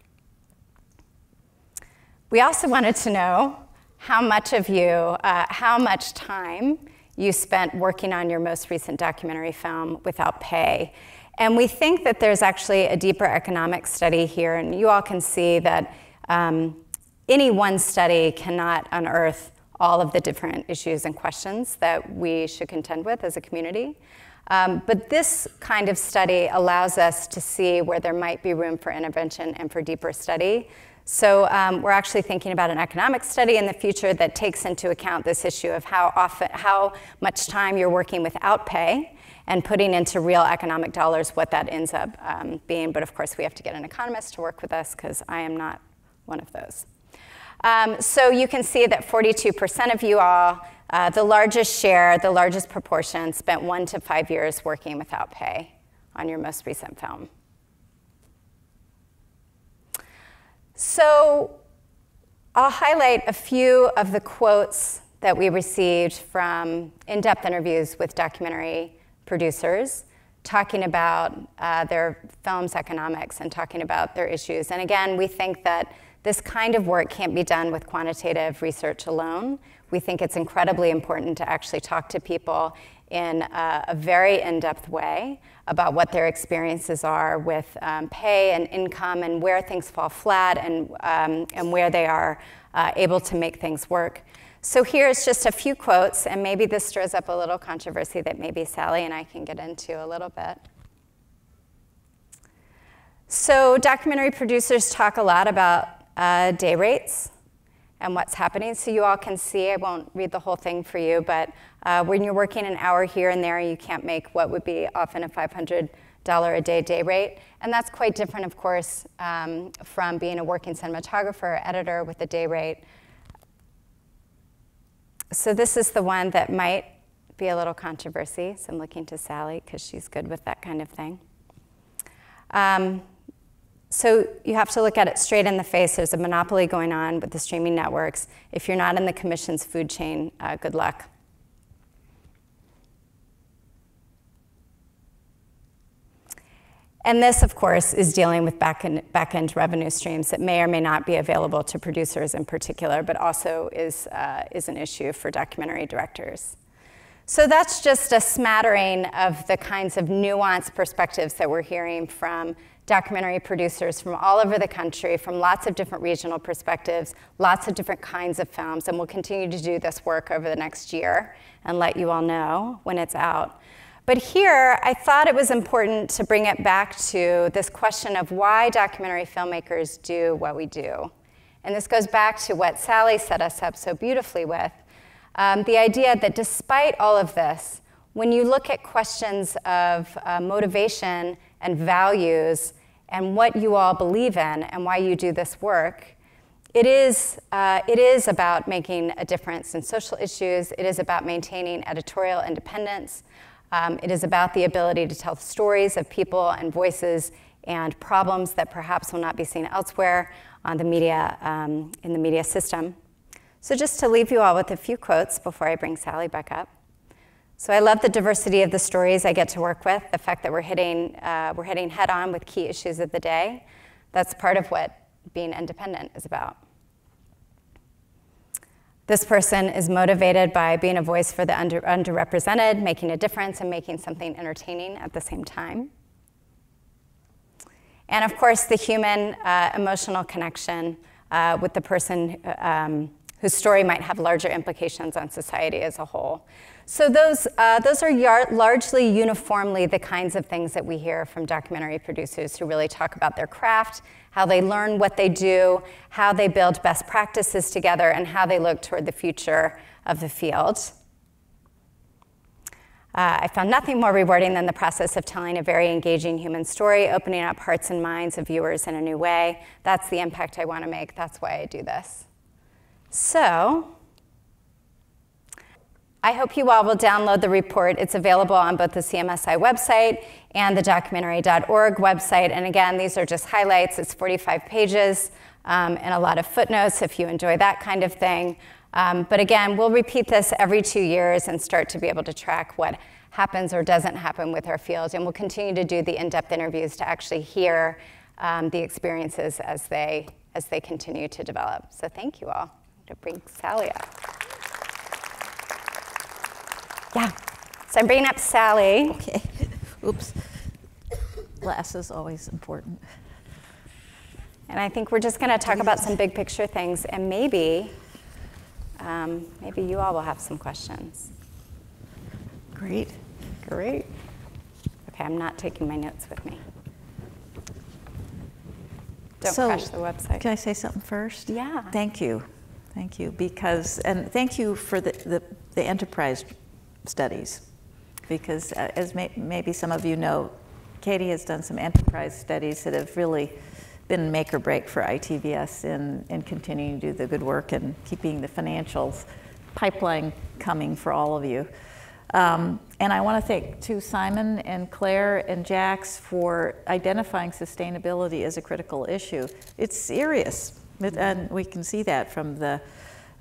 Speaker 3: We also wanted to know how much of you, how much time you spent working on your most recent documentary film without pay. And we think that there's actually a deeper economic study here, and you all can see that any one study cannot unearth all of the different issues and questions that we should contend with as a community. But this kind of study allows us to see where there might be room for intervention and for deeper study. So we're actually thinking about an economic study in the future that takes into account this issue of how much time you're working without pay and putting into real economic dollars what that ends up being. But of course, we have to get an economist to work with us because I am not one of those. So you can see that 42% of you all, the largest share, the largest proportion, spent 1 to 5 years working without pay on your most recent film. So I'll highlight a few of the quotes that we received from in-depth interviews with documentary producers, talking about their film's economics and talking about their issues. And again, we think that this kind of work can't be done with quantitative research alone. We think it's incredibly important to actually talk to people in a very in-depth way about what their experiences are with pay and income and where things fall flat and where they are able to make things work. So here's just a few quotes, and maybe this stirs up a little controversy that maybe Sally and I can get into a little bit. So documentary producers talk a lot about day rates and what's happening. So you all can see, I won't read the whole thing for you, but when you're working an hour here and there, you can't make what would be often a $500 a day day rate. And that's quite different, of course, from being a working cinematographer or editor with a day rate. So this is the one that might be a little controversy. So I'm looking to Sally because she's good with that kind of thing. So you have to look at it straight in the face. There's a monopoly going on with the streaming networks. If you're not in the commission's food chain, good luck. And this, of course, is dealing with back-end revenue streams that may or may not be available to producers in particular, but also is an issue for documentary directors. So that's just a smattering of the kinds of nuanced perspectives that we're hearing from documentary producers from all over the country, from lots of different regional perspectives, lots of different kinds of films, and we'll continue to do this work over the next year and let you all know when it's out. But here, I thought it was important to bring it back to this question of why documentary filmmakers do what we do. And this goes back to what Sally set us up so beautifully with, the idea that despite all of this, when you look at questions of motivation and values and what you all believe in and why you do this work, it is about making a difference in social issues. It is about maintaining editorial independence. It is about the ability to tell stories of people and voices and problems that perhaps will not be seen elsewhere on the media, in the media system. So just to leave you all with a few quotes before I bring Sally back up. So I love the diversity of the stories I get to work with, the fact that we're hitting head on with key issues of the day. That's part of what being independent is about. This person is motivated by being a voice for the underrepresented, making a difference, and making something entertaining at the same time. And of course, the human emotional connection with the person whose story might have larger implications on society as a whole. So those are largely uniformly the kinds of things that we hear from documentary producers who really talk about their craft, how they learn what they do, how they build best practices together, and how they look toward the future of the field. I found nothing more rewarding than the process of telling a very engaging human story, opening up hearts and minds of viewers in a new way. That's the impact I want to make. That's why I do this. So I hope you all will download the report. It's available on both the CMSI website and the documentary.org website. And again, these are just highlights. It's 45 pages and a lot of footnotes if you enjoy that kind of thing. But again, we'll repeat this every 2 years and start to be able to track what happens or doesn't happen with our field. And we'll continue to do the in-depth interviews to actually hear the experiences as they continue to develop. So thank you all. To bring Sally up. Yeah, so I'm bringing up Sally.
Speaker 2: Okay, oops. Glasses, always important.
Speaker 3: And I think we're just gonna talk about some big picture things, and maybe you all will have some questions.
Speaker 2: Great.
Speaker 3: Great. Okay, I'm not taking my notes with me. Don't crash the website.
Speaker 2: Can I say something first?
Speaker 3: Yeah.
Speaker 2: Thank you. Thank you, and thank you for the enterprise studies, because as maybe some of you know, Caty has done some enterprise studies that have really been make or break for ITVS in continuing to do the good work and keeping the financials pipeline coming for all of you. And I want to thank to Simon and Claire and Jax for identifying sustainability as a critical issue. It's serious. And we can see that from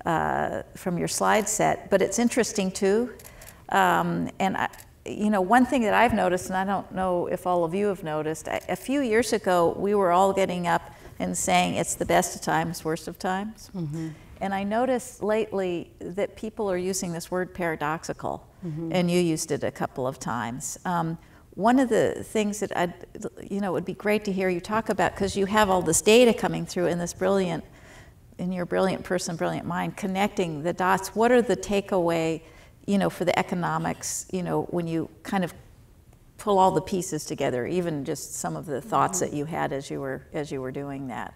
Speaker 2: your slide set, but it's interesting too. One thing that I've noticed, and I don't know if all of you have noticed, a few years ago we were all getting up and saying it's the best of times, worst of times. Mm-hmm. And I noticed lately that people are using this word paradoxical, mm-hmm. and you used it a couple of times. One of the things that it would be great to hear you talk about, because you have all this data coming through in your brilliant person, brilliant mind, connecting the dots. What are the takeaway, for the economics, when you kind of pull all the pieces together, even just some of the thoughts that you had as you were doing that?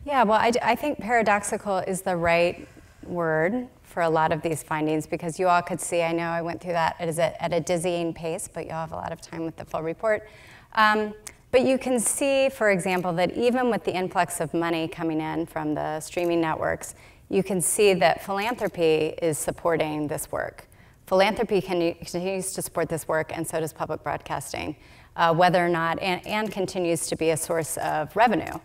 Speaker 3: Yeah, well, I think paradoxical is the right word for a lot of these findings, because you all could see, I know I went through that at a dizzying pace, but you'll have a lot of time with the full report. But you can see, for example, that even with the influx of money coming in from the streaming networks, you can see that philanthropy is supporting this work. Philanthropy continues to support this work, and so does public broadcasting, whether or not, and continues to be a source of revenue.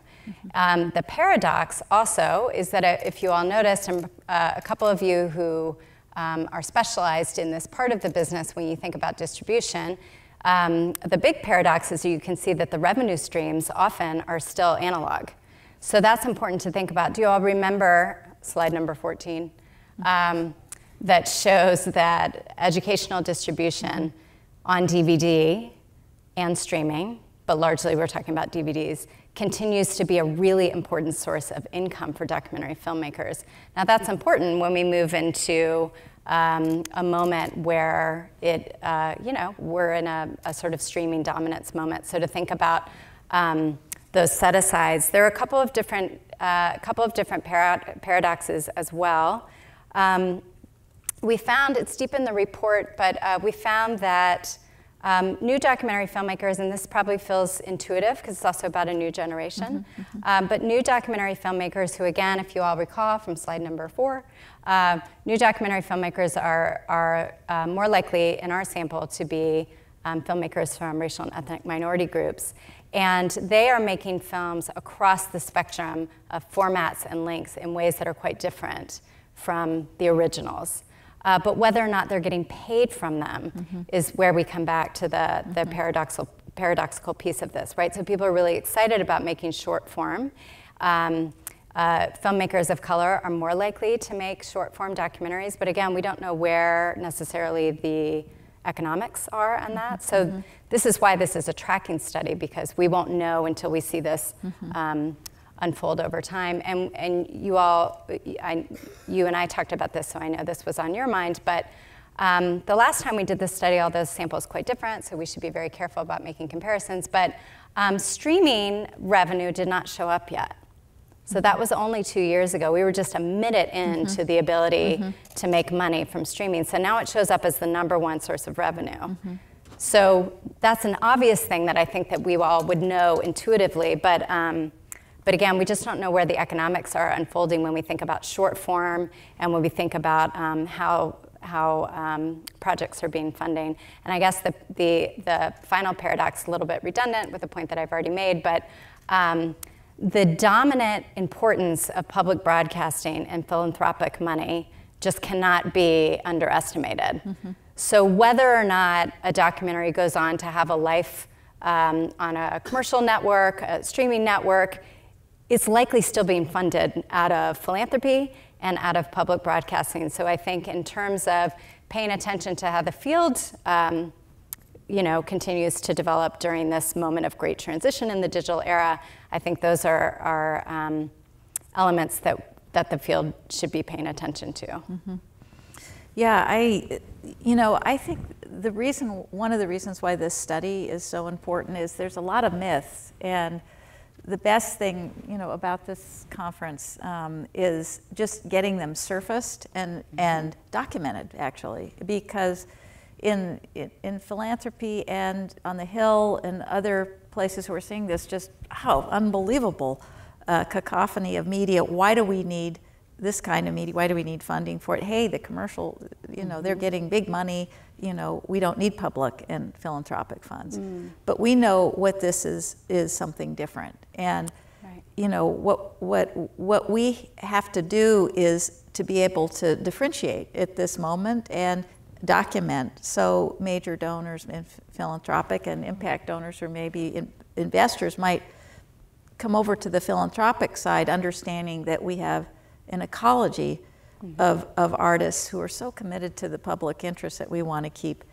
Speaker 3: The paradox also is that if you all noticed, and a couple of you who are specialized in this part of the business when you think about distribution, the big paradox is you can see that the revenue streams often are still analog. So that's important to think about. Do you all remember slide number 14? That shows that educational distribution on DVD and streaming, but largely we're talking about DVDs, continues to be a really important source of income for documentary filmmakers. Now that's important when we move into a moment where we're in a sort of streaming dominance moment. So to think about those set-asides, there are a couple of different paradoxes as well. We found, it's deep in the report, but we found that new documentary filmmakers, and this probably feels intuitive because it's also about a new generation, but new documentary filmmakers who, again, if you all recall from slide number 4, new documentary filmmakers are more likely in our sample to be filmmakers from racial and ethnic minority groups. And they are making films across the spectrum of formats and lengths in ways that are quite different from the originals. But whether or not they're getting paid from them is where we come back to the paradoxical piece of this, right? So people are really excited about making short form. Filmmakers of color are more likely to make short form documentaries, but again, we don't know where necessarily the economics are on that. So this is why this is a tracking study, because we won't know until we see this unfold over time. And you all, you and I talked about this, so I know this was on your mind, but the last time we did this study, all those samples quite different, so we should be very careful about making comparisons, but streaming revenue did not show up yet. So that was only 2 years ago. We were just a minute into the ability to make money from streaming. So now it shows up as the #1 source of revenue. So that's an obvious thing that I think that we all would know intuitively, but again, we just don't know where the economics are unfolding when we think about short form and when we think about how projects are being funded. And I guess the final paradox, a little bit redundant with the point that I've already made, but the dominant importance of public broadcasting and philanthropic money just cannot be underestimated. So whether or not a documentary goes on to have a life on a commercial network, a streaming network, it's likely still being funded out of philanthropy and out of public broadcasting. So I think in terms of paying attention to how the field continues to develop during this moment of great transition in the digital era, I think those are elements that the field should be paying attention to.
Speaker 2: Yeah, I think one of the reasons why this study is so important is there's a lot of myths, and the best thing about this conference is just getting them surfaced and documented, actually, because in philanthropy and on the Hill and other places we're seeing this just unbelievable cacophony of media. Why do we need this kind of media? Why do we need funding for it? Hey, the commercial, they're getting big money. We don't need public and philanthropic funds. But we know what this is something different. And what we have to do is to be able to differentiate at this moment and document, so major donors and philanthropic and impact donors, or maybe investors, might come over to the philanthropic side, understanding that we have an ecology of artists who are so committed to the public interest that we want to keep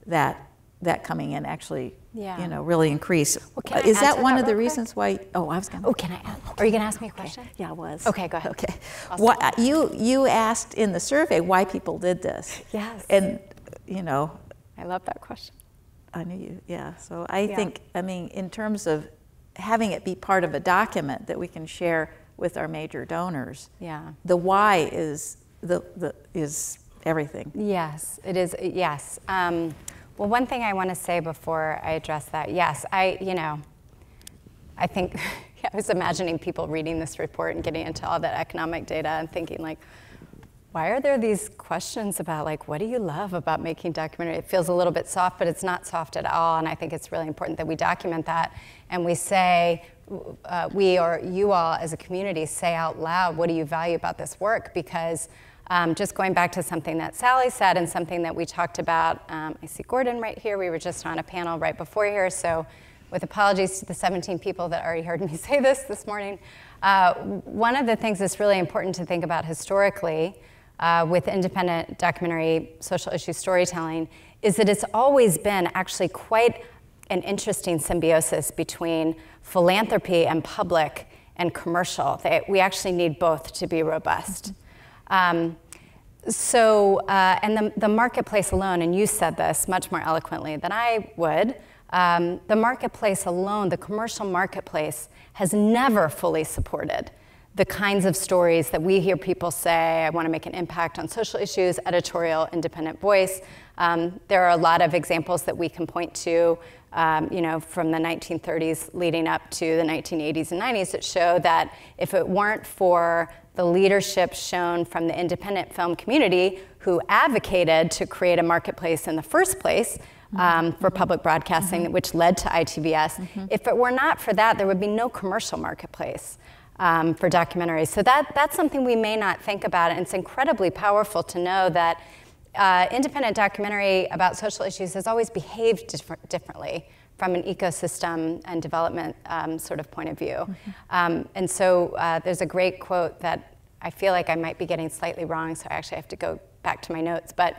Speaker 2: that coming in, actually, really increase.
Speaker 3: Well,
Speaker 2: is that one of the reasons why? Oh, I was going to.
Speaker 3: Oh, can I add? Are you going to ask me a question?
Speaker 2: Okay. Yeah, I was.
Speaker 3: Okay, go ahead.
Speaker 2: Okay. Awesome. You asked in the survey why people did this.
Speaker 3: Yes.
Speaker 2: And
Speaker 3: I love that question.
Speaker 2: I knew you. Yeah. So I think, in terms of having it be part of a document that we can share with our major donors, the why is is everything.
Speaker 3: Yes, it is. Yes. Well, one thing I want to say before I address that, yes, I think I was imagining people reading this report and getting into all that economic data and thinking like, why are there these questions about like, what do you love about making documentary? It feels a little bit soft, but it's not soft at all. And I think it's really important that we document that and we say, we or you all as a community say out loud, what do you value about this work? Because just going back to something that Sally said and something that we talked about, I see Gordon right here. We were just on a panel right before here. So with apologies to the 17 people that already heard me say this morning, one of the things that's really important to think about historically with independent documentary social issue storytelling is that it's always been actually quite an interesting symbiosis between philanthropy and public and commercial. We actually need both to be robust. And the marketplace alone, and you said this much more eloquently than I would, the marketplace alone, the commercial marketplace, has never fully supported the kinds of stories that we hear people say, I want to make an impact on social issues, editorial, independent voice. There are a lot of examples that we can point to, from the 1930s leading up to the 1980s and 90s that show that if it weren't for the leadership shown from the independent film community who advocated to create a marketplace in the first place for public broadcasting, which led to ITVS, if it were not for that, there would be no commercial marketplace for documentaries. So that's something we may not think about, and it's incredibly powerful to know that independent documentary about social issues has always behaved differently from an ecosystem and development sort of point of view. And so there's a great quote that I feel like I might be getting slightly wrong, so I actually have to go back to my notes, but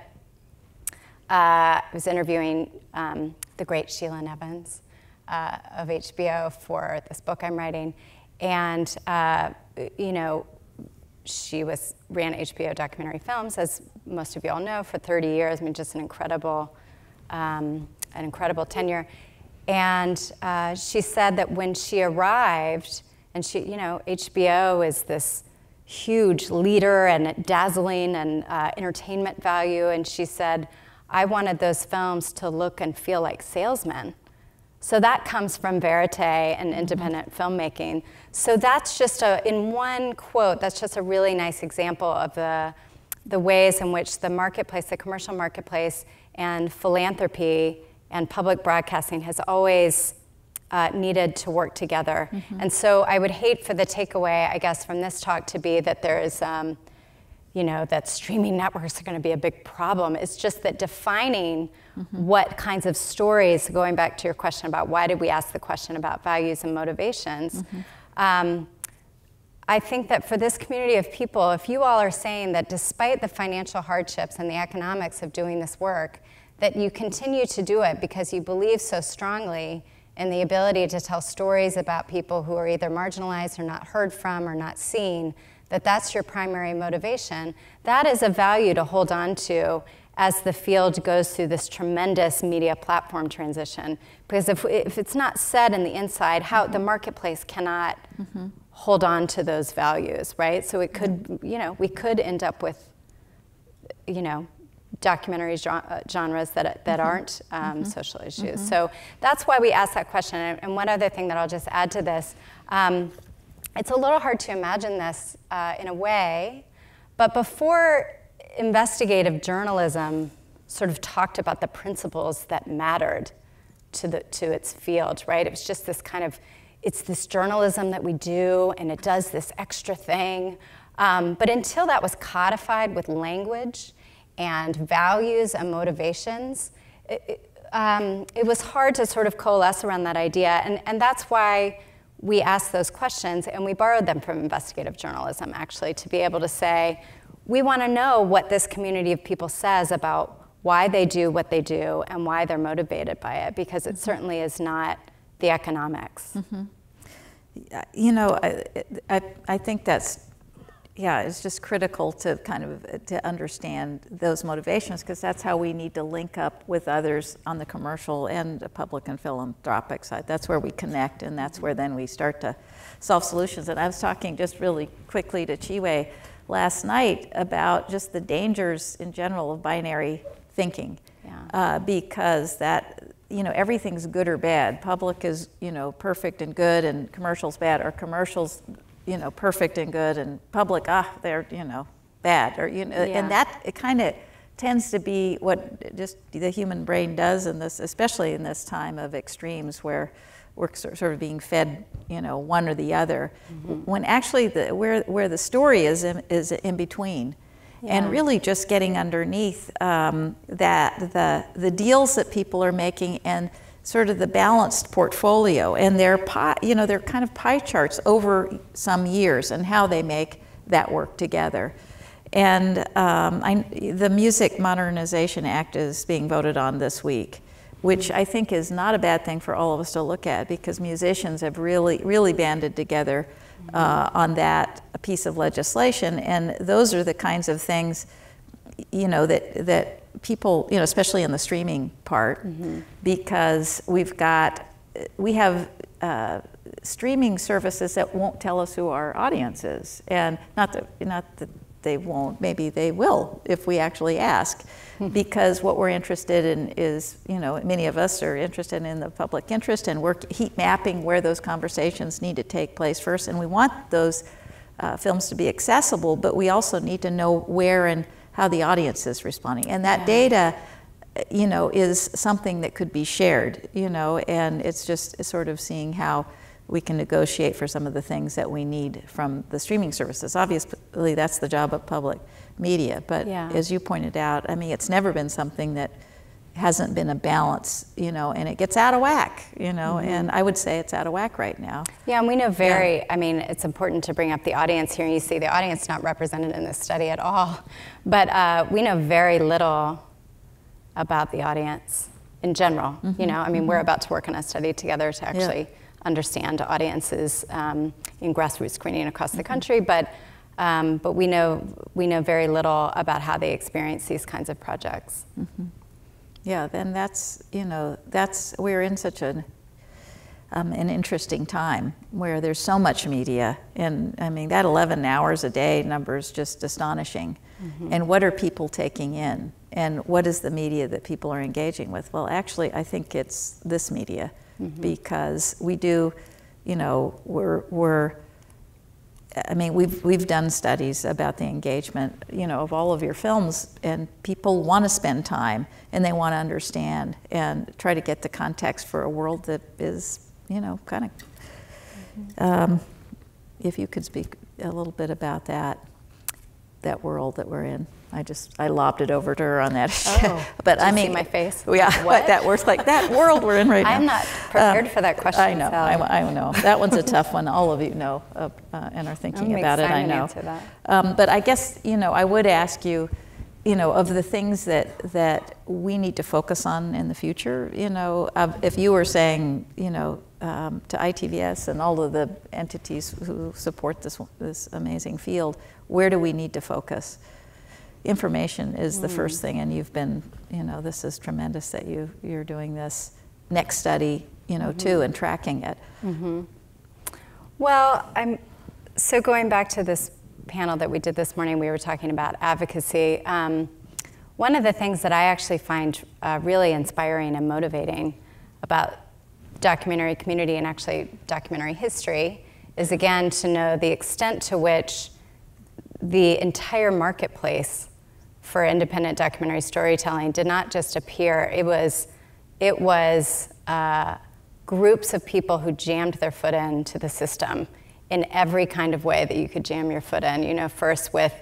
Speaker 3: I was interviewing the great Sheila Nevins of HBO for this book I'm writing, and she ran HBO Documentary Films, as most of you all know, for 30 years. I mean, just an incredible tenure. And she said that when she arrived, and HBO is this huge leader and dazzling and entertainment value, and she said, I wanted those films to look and feel like salesmen. So that comes from verite and independent filmmaking. So that's just in one quote, that's just a really nice example of the ways in which the marketplace, the commercial marketplace, and philanthropy and public broadcasting has always needed to work together. And so I would hate for the takeaway, I guess, from this talk to be that there is, that streaming networks are going to be a big problem. It's just that defining what kinds of stories, going back to your question about why did we ask the question about values and motivations, I think that for this community of people, if you all are saying that despite the financial hardships and the economics of doing this work, that you continue to do it because you believe so strongly in the ability to tell stories about people who are either marginalized or not heard from or not seen, that's your primary motivation, that is a value to hold on to as the field goes through this tremendous media platform transition. Because if it's not said in the inside, how the marketplace cannot hold on to those values, right? So it could, we could end up with, documentary genres that aren't social issues. So that's why we ask that question. And one other thing that I'll just add to this, it's a little hard to imagine this in a way, but before investigative journalism sort of talked about the principles that mattered to its field, right? It was just this kind of, it's this journalism that we do, and it does this extra thing. But until that was codified with language and values and motivations, it was hard to sort of coalesce around that idea. And that's why we asked those questions, and we borrowed them from investigative journalism, actually, to be able to say, we want to know what this community of people says about why they do what they do and why they're motivated by it, because it certainly is not the economics.
Speaker 2: I think that's, it's just critical to kind of to understand those motivations, because that's how we need to link up with others on the commercial and the public and philanthropic side. That's where we connect, and that's where then we start to solve solutions. And I was talking just really quickly to Chiwe last night about just the dangers in general of binary thinking. Because that, everything's good or bad. Public is, perfect and good, and commercial's bad, or commercial's, perfect and good, and public, they're, bad, or, and that, it kind of tends to be what just the human brain does in this, especially in this time of extremes where we're sort of being fed, one or the other, when actually where the story is in between. And really just getting underneath that the deals that people are making and sort of the balanced portfolio and their their kind of pie charts over some years and how they make that work together. And the Music Modernization Act is being voted on this week, which I think is not a bad thing for all of us to look at, because musicians have really banded together on that piece of legislation, and those are the kinds of things, that people, especially in the streaming part, because we have streaming services that won't tell us who our audience is, and not that they won't, maybe they will if we actually ask, because what we're interested in is, many of us are interested in the public interest, and we're heat mapping where those conversations need to take place first, and we want those films to be accessible, but we also need to know where and how the audience is responding. And that data, is something that could be shared, and it's just sort of seeing how we can negotiate for some of the things that we need from the streaming services. Obviously, that's the job of public media, but as you pointed out, it's never been something that hasn't been a balance, and it gets out of whack, and I would say it's out of whack right now. Yeah,
Speaker 3: and we know it's important to bring up the audience here, and you see the audience not represented in this study at all, but we know very little about the audience in general, we're about to work on a study together to actually understand audiences in grassroots screening across the country, but we know very little about how they experience these kinds of projects.
Speaker 2: Yeah, then we're in such an interesting time where there's so much media, and that 11 hours a day number is just astonishing. And what are people taking in, and what is the media that people are engaging with? Well, actually, I think it's this media, because we do, we've done studies about the engagement, of all of your films, and people want to spend time, and they want to understand and try to get the context for a world that is, kind of, if you could speak a little bit about that world that we're in. I lobbed it over to her on that.
Speaker 3: Oh,
Speaker 2: but
Speaker 3: did you see my face?
Speaker 2: Yeah,
Speaker 3: what?
Speaker 2: That works like that world we're in right now.
Speaker 3: I'm not prepared for that question.
Speaker 2: I know, I know. That one's a tough one. All of you know and are thinking about it. I know.
Speaker 3: Answer that.
Speaker 2: But I guess I would ask you, of the things that we need to focus on in the future. If you were saying, to ITVS and all of the entities who support this amazing field, where do we need to focus? Information is the first thing, and you've been, this is tremendous that you're doing this next study, too, and tracking it.
Speaker 3: Well, so going back to this panel that we did this morning, we were talking about advocacy. One of the things that I actually find really inspiring and motivating about documentary community and actually documentary history is, again, to know the extent to which the entire marketplace for independent documentary storytelling did not just appear. It was groups of people who jammed their foot into the system in every kind of way that you could jam your foot in. First with,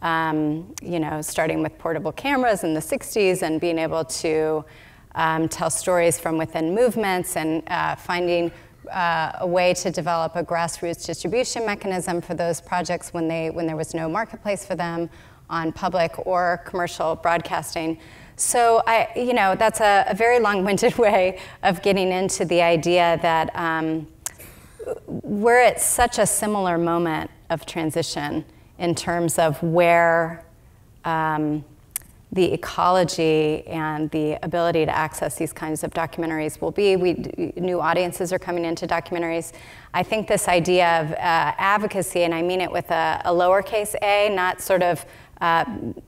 Speaker 3: starting with portable cameras in the 60s and being able to tell stories from within movements, and finding a way to develop a grassroots distribution mechanism for those projects when there was no marketplace for them on public or commercial broadcasting. So that's a very long-winded way of getting into the idea that we're at such a similar moment of transition in terms of where the ecology and the ability to access these kinds of documentaries will be. New audiences are coming into documentaries. I think this idea of advocacy, and I mean it with a lowercase a, not sort of,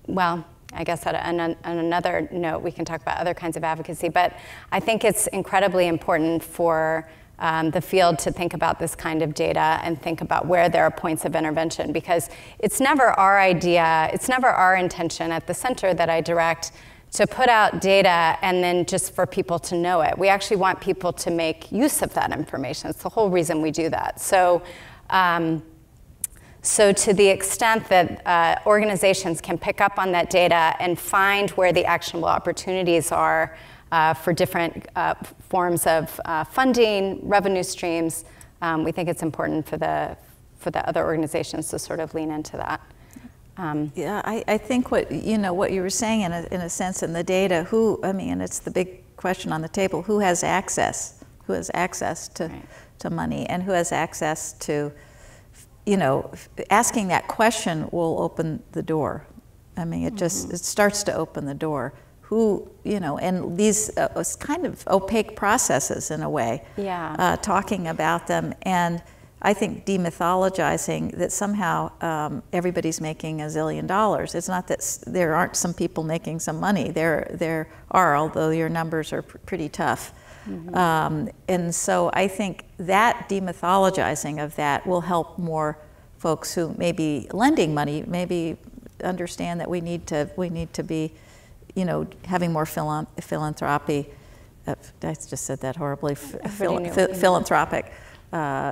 Speaker 3: well, I guess on another note, we can talk about other kinds of advocacy, but I think it's incredibly important for the field to think about this kind of data and think about where there are points of intervention, because it's never our idea, it's never our intention at the center that I direct to put out data and then just for people to know it. We actually want people to make use of that information. It's the whole reason we do that. So, so to the extent that organizations can pick up on that data and find where the actionable opportunities are for different forms of funding, revenue streams, we think it's important for the other organizations to sort of lean into that.
Speaker 2: Yeah, I think what you were saying in a sense in the data, and it's the big question on the table, who has access to money, and who has access to, asking that question will open the door. I mean, it starts to open the door. Who, and these kind of opaque processes in a way, talking about them, and I think demythologizing that somehow everybody's making $1 zillion. It's not that there aren't some people making some money. There are, although your numbers are pretty tough. Mm-hmm. And so I think that demythologizing of that will help more folks who may be lending money, maybe understand that we need to be, having more philanthropy. I just said that horribly. Philanthropic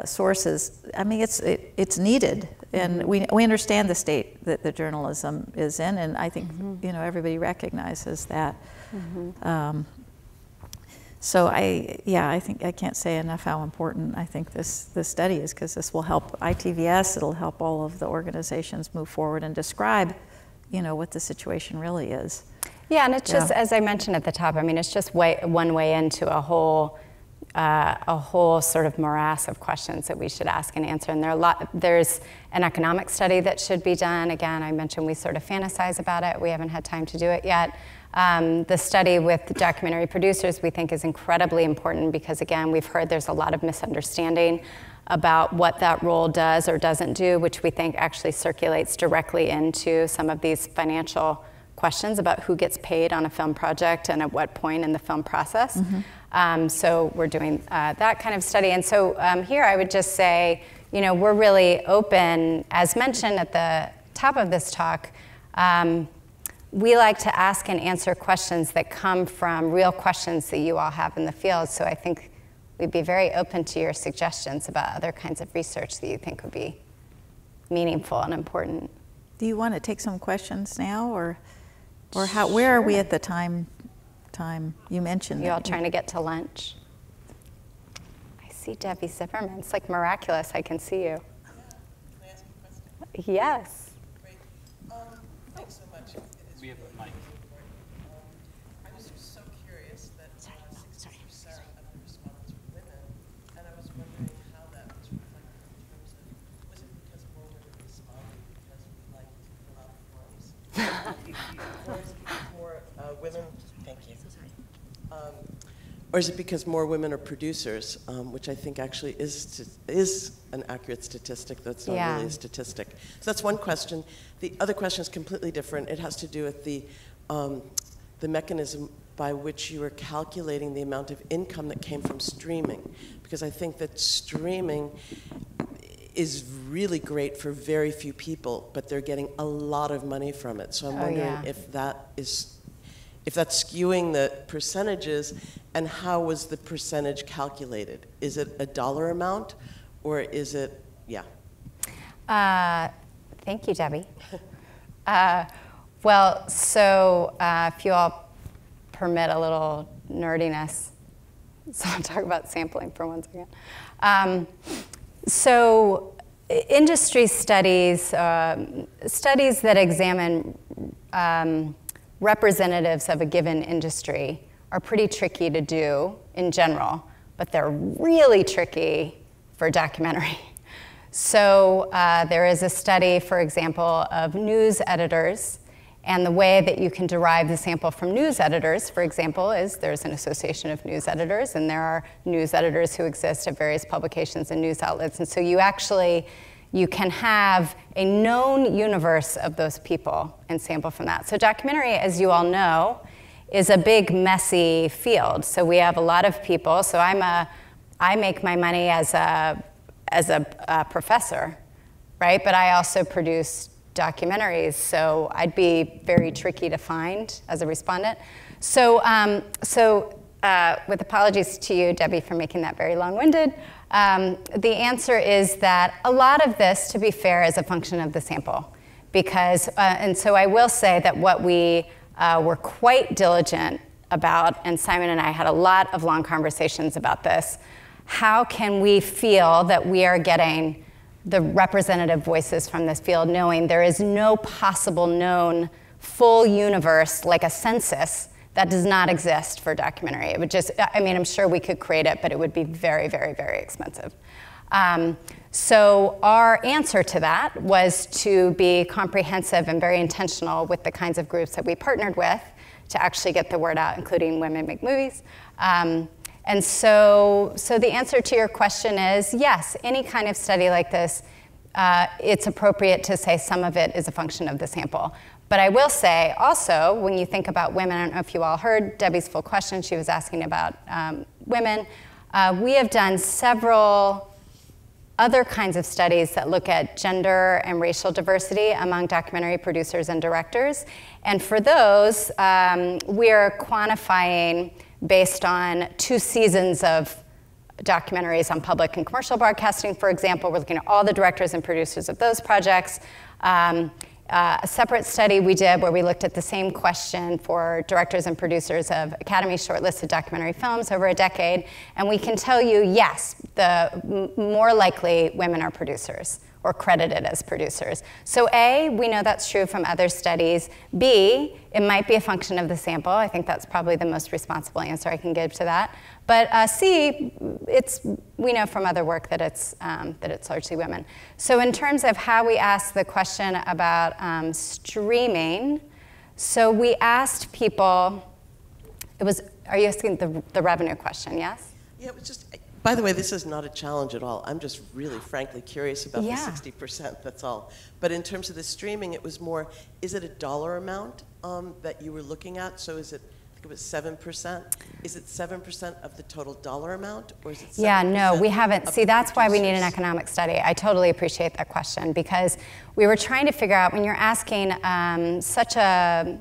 Speaker 2: sources. I mean, it's needed, and we understand the state that the journalism is in, and I think everybody recognizes that. So I think I can't say enough how important I think this study is, because this will help ITVS. It'll help all of the organizations move forward and describe, what the situation really is.
Speaker 3: Yeah, and it's just, as I mentioned at the top, I mean, it's just one way into a whole sort of morass of questions that we should ask and answer. And there's an economic study that should be done. Again, I mentioned we sort of fantasize about it. We haven't had time to do it yet. The study with documentary producers we think is incredibly important, because again, we've heard there's a lot of misunderstanding about what that role does or doesn't do, which we think actually circulates directly into some of these financial questions about who gets paid on a film project and at what point in the film process. So we're doing that kind of study. And so here I would just say, we're really open. As mentioned at the top of this talk, we like to ask and answer questions that come from real questions that you all have in the field. So I think we'd be very open to your suggestions about other kinds of research that you think would be meaningful and important.
Speaker 2: Do you want to take some questions now, or how? Where are we at the time? You mentioned.
Speaker 3: You all trying to get to lunch? I see Debbie Zimmerman. It's like miraculous. I can see you.
Speaker 4: Yeah. Can I ask you a question?
Speaker 3: Yes.
Speaker 4: Great. Thanks so much.
Speaker 1: We have a mic.
Speaker 4: I was just so curious that 60% of the respondents were women, and I was wondering how that was reflected in terms of, was it because more women responded because we like to fill out forms? Or is it because more women, thank you. Or is it because more women are producers, which I think actually is an accurate statistic. That's not really a statistic. So that's one question. The other question is completely different. It has to do with the mechanism by which you are calculating the amount of income that came from streaming. Because I think that streaming is really great for very few people, but they're getting a lot of money from it. So I'm wondering if that's skewing the percentages, and how was the percentage calculated? Is it a dollar amount, or is it,
Speaker 3: Thank you, Debbie. Well, so if you all permit a little nerdiness, so I'll talk about sampling for 1 second. So industry studies, studies that examine representatives of a given industry are pretty tricky to do in general, but they're really tricky for documentary. So there is a study, for example, of news editors, And the way that you can derive the sample from news editors, for example, is there's an association of news editors, and there are news editors who exist at various publications and news outlets. And so you can have a known universe of those people and sample from that. So documentary, as you all know, is a big, messy field. So we have a lot of people. So I make my money as a professor, right? But I also produce documentaries, so I'd be very tricky to find as a respondent. So, with apologies to you, Debbie, for making that very long-winded, the answer is that a lot of this, to be fair, is a function of the sample. Because, and so I will say that what we were quite diligent about, and Simon and I had a lot of long conversations about this, how can we feel that we are getting the representative voices from this field, knowing there is no possible known full universe, like a census, that does not exist for documentary. It would just, I mean, I'm sure we could create it, but it would be very, very, very expensive. So our answer to that was to be comprehensive and very intentional with the kinds of groups that we partnered with to actually get the word out, including Women Make Movies. And so the answer to your question is yes, any kind of study like this, it's appropriate to say some of it is a function of the sample. But I will say also, when you think about women, I don't know if you all heard Debbie's full question, she was asking about women. We have done several other kinds of studies that look at gender and racial diversity among documentary producers and directors. And for those, we are quantifying based on 2 seasons of documentaries on public and commercial broadcasting, for example. We're looking at all the directors and producers of those projects. A separate study we did where we looked at the same question for directors and producers of Academy shortlisted documentary films over a decade. And we can tell you, yes, the more likely women are producers or credited as producers. So A, we know that's true from other studies. B, it might be a function of the sample. I think that's probably the most responsible answer I can give to that. But C, we know from other work that it's largely women. So in terms of how we asked the question about streaming, so we asked people, are you asking the revenue question, yes?
Speaker 4: Yeah, it was just, by the way, this is not a challenge at all. I'm just really, frankly, curious about the 60%, that's all. But in terms of the streaming, it was more, is it a dollar amount that you were looking at? So is it, I think it was 7%? Is it 7% of the total dollar amount, or is it 7%?
Speaker 3: Yeah, no, we haven't. See, that's why we need an economic study. I totally appreciate that question, because we were trying to figure out, when you're asking such a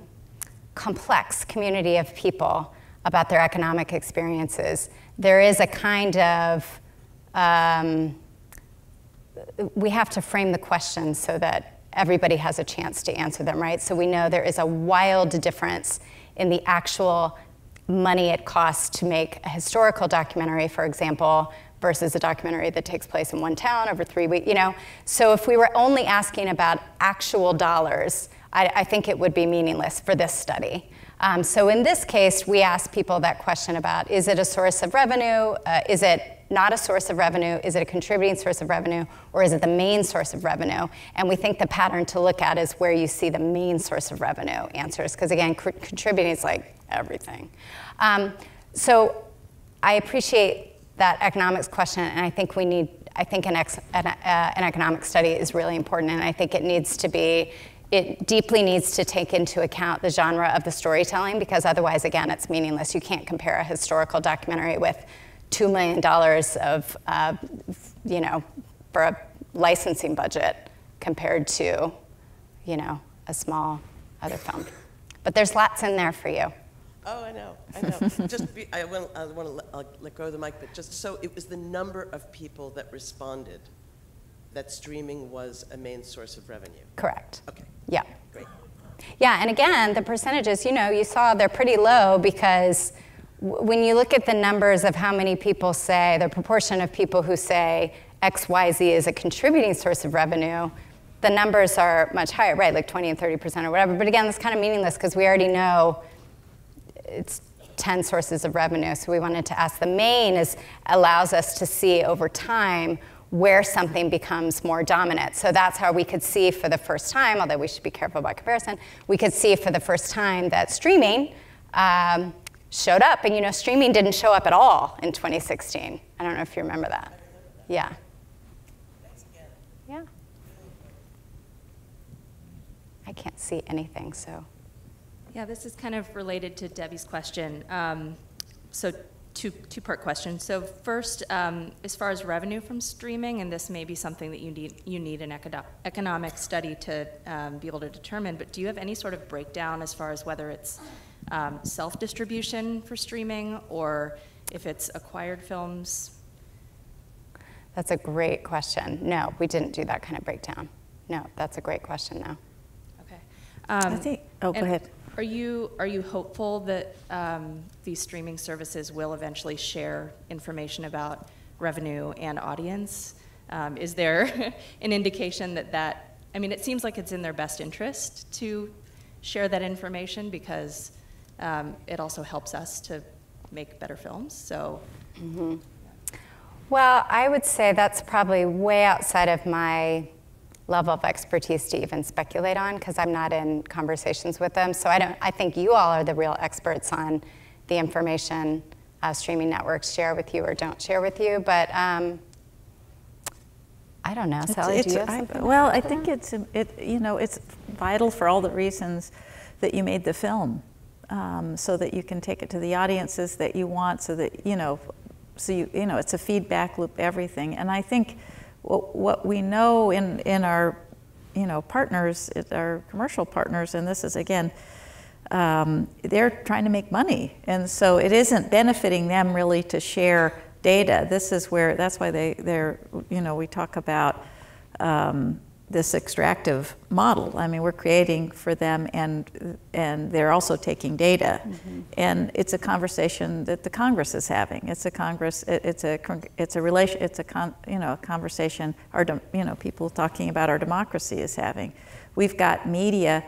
Speaker 3: complex community of people about their economic experiences, there is a kind of, we have to frame the questions so that everybody has a chance to answer them, right? So we know there is a wild difference in the actual money it costs to make a historical documentary, for example, versus a documentary that takes place in one town over 3 weeks, you know? So if we were only asking about actual dollars, I think it would be meaningless for this study. So in this case, we asked people that question about, is it a source of revenue? Is it not a source of revenue? Is it a contributing source of revenue? Or is it the main source of revenue? And we think the pattern to look at is where you see the main source of revenue answers. Because again, contributing is like everything. So I appreciate that economics question, and I think we need, I think an economic study is really important, and I think it needs to be, it deeply needs to take into account the genre of the storytelling, because otherwise, again, it's meaningless. You can't compare a historical documentary with $2 million of, you know, for a licensing budget compared to, you know, a small other film. But there's lots in there for you.
Speaker 4: Oh, I know. Just, I want to let go of the mic, but just so it was the number of people that responded that streaming was a main source of revenue.
Speaker 3: Correct.
Speaker 4: Okay.
Speaker 3: Yeah.
Speaker 4: Great.
Speaker 3: Yeah, and again, the percentages, you know, you saw they're pretty low, because when you look at the numbers of how many people say, the proportion of people who say XYZ is a contributing source of revenue, the numbers are much higher, right, like 20 and 30% or whatever. But again, that's kind of meaningless, because we already know it's 10 sources of revenue. So we wanted to ask, the main allows us to see over time where something becomes more dominant. So that's how we could see for the first time, although we should be careful about comparison, we could see for the first time that streaming showed up. And you know, streaming didn't show up at all in 2016. I don't know if you remember that. Yeah. Yeah. I can't see anything, so.
Speaker 5: Yeah, this is kind of related to Debbie's question. So two-part question. So first, as far as revenue from streaming, and this may be something that you need an economic study to be able to determine, but do you have any sort of breakdown as far as whether it's self-distribution for streaming or if it's acquired films?
Speaker 3: That's a great question. No, we didn't do that kind of breakdown. No, that's a great question, though.
Speaker 5: Okay.
Speaker 2: I think, oh, go ahead.
Speaker 5: Are you hopeful that these streaming services will eventually share information about revenue and audience? Is there an indication that, I mean, it seems like it's in their best interest to share that information because it also helps us to make better films, so.
Speaker 3: Mm-hmm. Well, I would say that's probably way outside of my level of expertise to even speculate on, because I'm not in conversations with them. So I think you all are the real experts on the information streaming networks share with you or don't share with you. But I don't know, Sally, do you have something?
Speaker 2: Well, I think it's vital for all the reasons that you made the film, so that you can take it to the audiences that you want, so that it's a feedback loop, everything. And I think what we know in our partners, our commercial partners, and this is again, they're trying to make money, and so it isn't benefiting them really to share data. This is where, that's why we talk about this extractive model. I mean, we're creating for them, and they're also taking data, and it's a conversation that the Congress is having. It's a conversation people talking about our democracy is having. We've got media,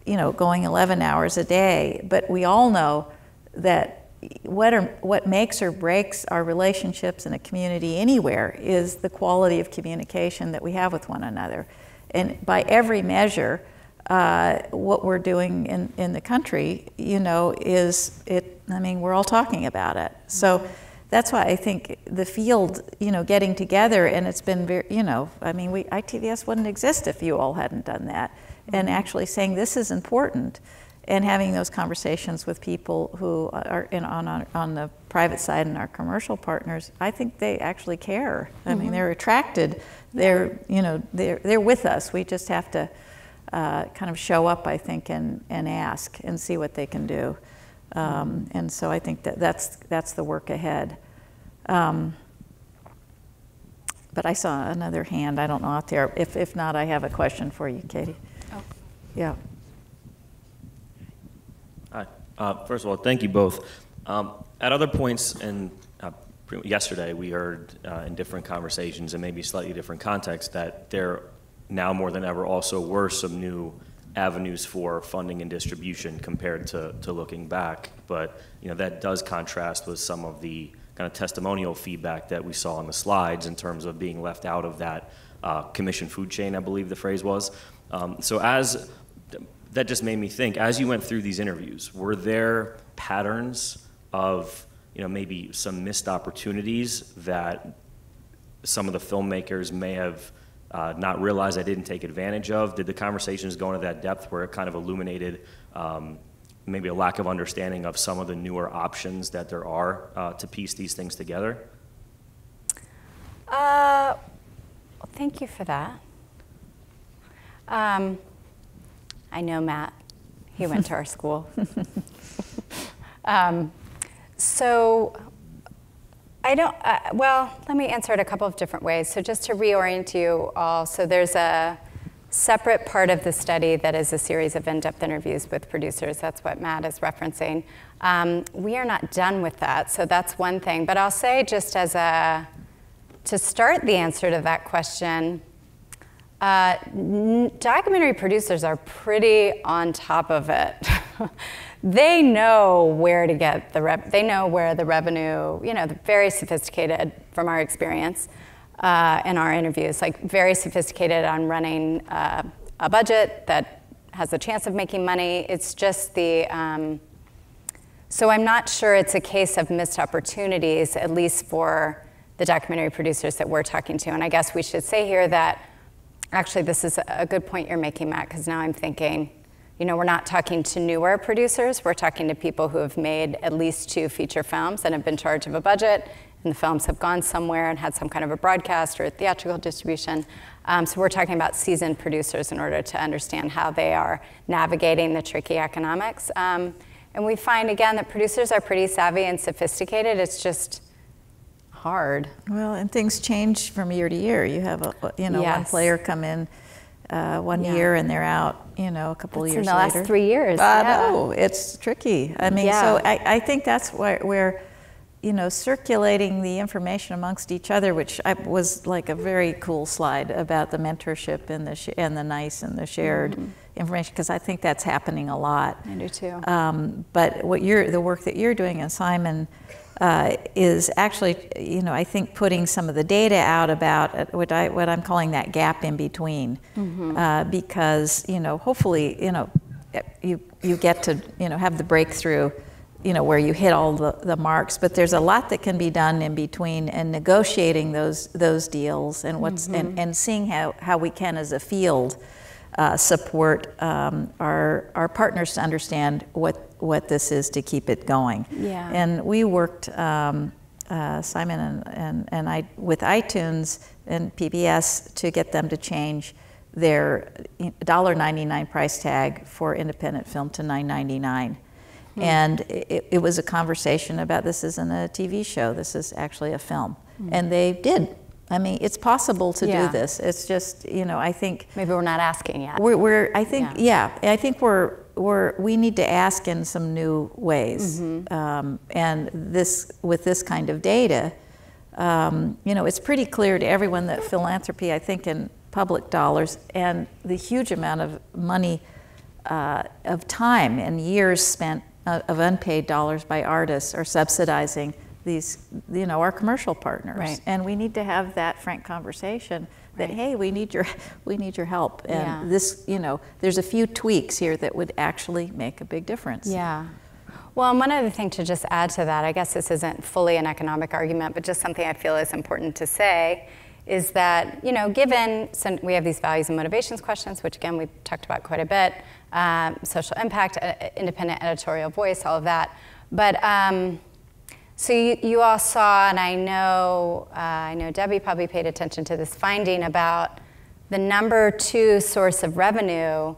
Speaker 2: going 11 hours a day, but we all know that what makes or breaks our relationships in a community anywhere is the quality of communication that we have with one another. And by every measure, what we're doing in the country, we're all talking about it. So that's why I think the field, getting together, and it's been very, ITVS wouldn't exist if you all hadn't done that. And actually saying this is important, and having those conversations with people who are on the private side and our commercial partners, I think they actually care. I mean, they're attracted. They're with us. We just have to kind of show up, I think, and ask and see what they can do. And so I think that's the work ahead. But I saw another hand. I don't know out there. If not, I have a question for you, Caty. Oh. Yeah.
Speaker 6: Hi. First of all, thank you both. At other points, and yesterday we heard in different conversations and maybe slightly different contexts that there now more than ever also were some new avenues for funding and distribution compared to looking back. But that does contrast with some of the kind of testimonial feedback that we saw on the slides in terms of being left out of that commission food chain, I believe the phrase was. That just made me think, as you went through these interviews, were there patterns of maybe some missed opportunities that some of the filmmakers may have not realized I didn't take advantage of? Did the conversations go into that depth where it kind of illuminated maybe a lack of understanding of some of the newer options that there are to piece these things together?
Speaker 3: Well, thank you for that. I know Matt. He went to our school. So I don't, well, let me answer it a couple of different ways. So just to reorient you all, so there's a separate part of the study that is a series of in-depth interviews with producers. That's what Matt is referencing. We are not done with that, so that's one thing. But I'll say just as to start the answer to that question, documentary producers are pretty on top of it. They know where to get they know where the revenue, they're very sophisticated from our experience. in our interviews, like very sophisticated on running a budget that has a chance of making money. It's just the, so I'm not sure it's a case of missed opportunities, at least for the documentary producers that we're talking to. And I guess we should say here that, actually this is a good point you're making, Matt, because now I'm thinking, you know, we're not talking to newer producers, we're talking to people who have made at least 2 feature films and have been charged of a budget, and the films have gone somewhere and had some kind of a broadcast or a theatrical distribution. So we're talking about seasoned producers in order to understand how they are navigating the tricky economics. And we find, again, that producers are pretty savvy and sophisticated. It's just hard.
Speaker 2: Well, and things change from year to year. You have, one player come in one year and they're out, a couple of years later.
Speaker 3: In the last 3 years.
Speaker 2: No, it's tricky. I mean, so I think that's where circulating the information amongst each other, which was like a very cool slide about the mentorship and the NICE and the shared information, because I think that's happening a lot.
Speaker 3: I do too.
Speaker 2: But the work that you're doing, and Simon, is actually, I think putting some of the data out about what I'm calling that gap in between, because hopefully you get to have the breakthrough, where you hit all the marks, but there's a lot that can be done in between, and negotiating those deals, and and seeing how we can, as a field, support our partners to understand what this is to keep it going.
Speaker 3: Yeah.
Speaker 2: And we worked, Simon and I, with iTunes and PBS to get them to change their $1.99 price tag for independent film to $9.99. And it was a conversation about, this isn't a TV show, this is actually a film. And they did. I mean, it's possible to do this. It's just, I think
Speaker 3: maybe we're not asking yet.
Speaker 2: I think we need to ask in some new ways. And with this kind of data, it's pretty clear to everyone that philanthropy, I think, in public dollars and the huge amount of money, of time and years spent of unpaid dollars by artists are subsidizing these, our commercial partners.
Speaker 3: Right.
Speaker 2: And we need to have that frank conversation that, hey, we need your help. And this, there's a few tweaks here that would actually make a big difference.
Speaker 3: Yeah. Well, and one other thing to just add to that, I guess this isn't fully an economic argument, but just something I feel is important to say, is that, given we have these values and motivations questions, which again, we've talked about quite a bit, social impact, independent editorial voice, all of that. But so you all saw, and I know Debbie probably paid attention to this finding about the number 2 source of revenue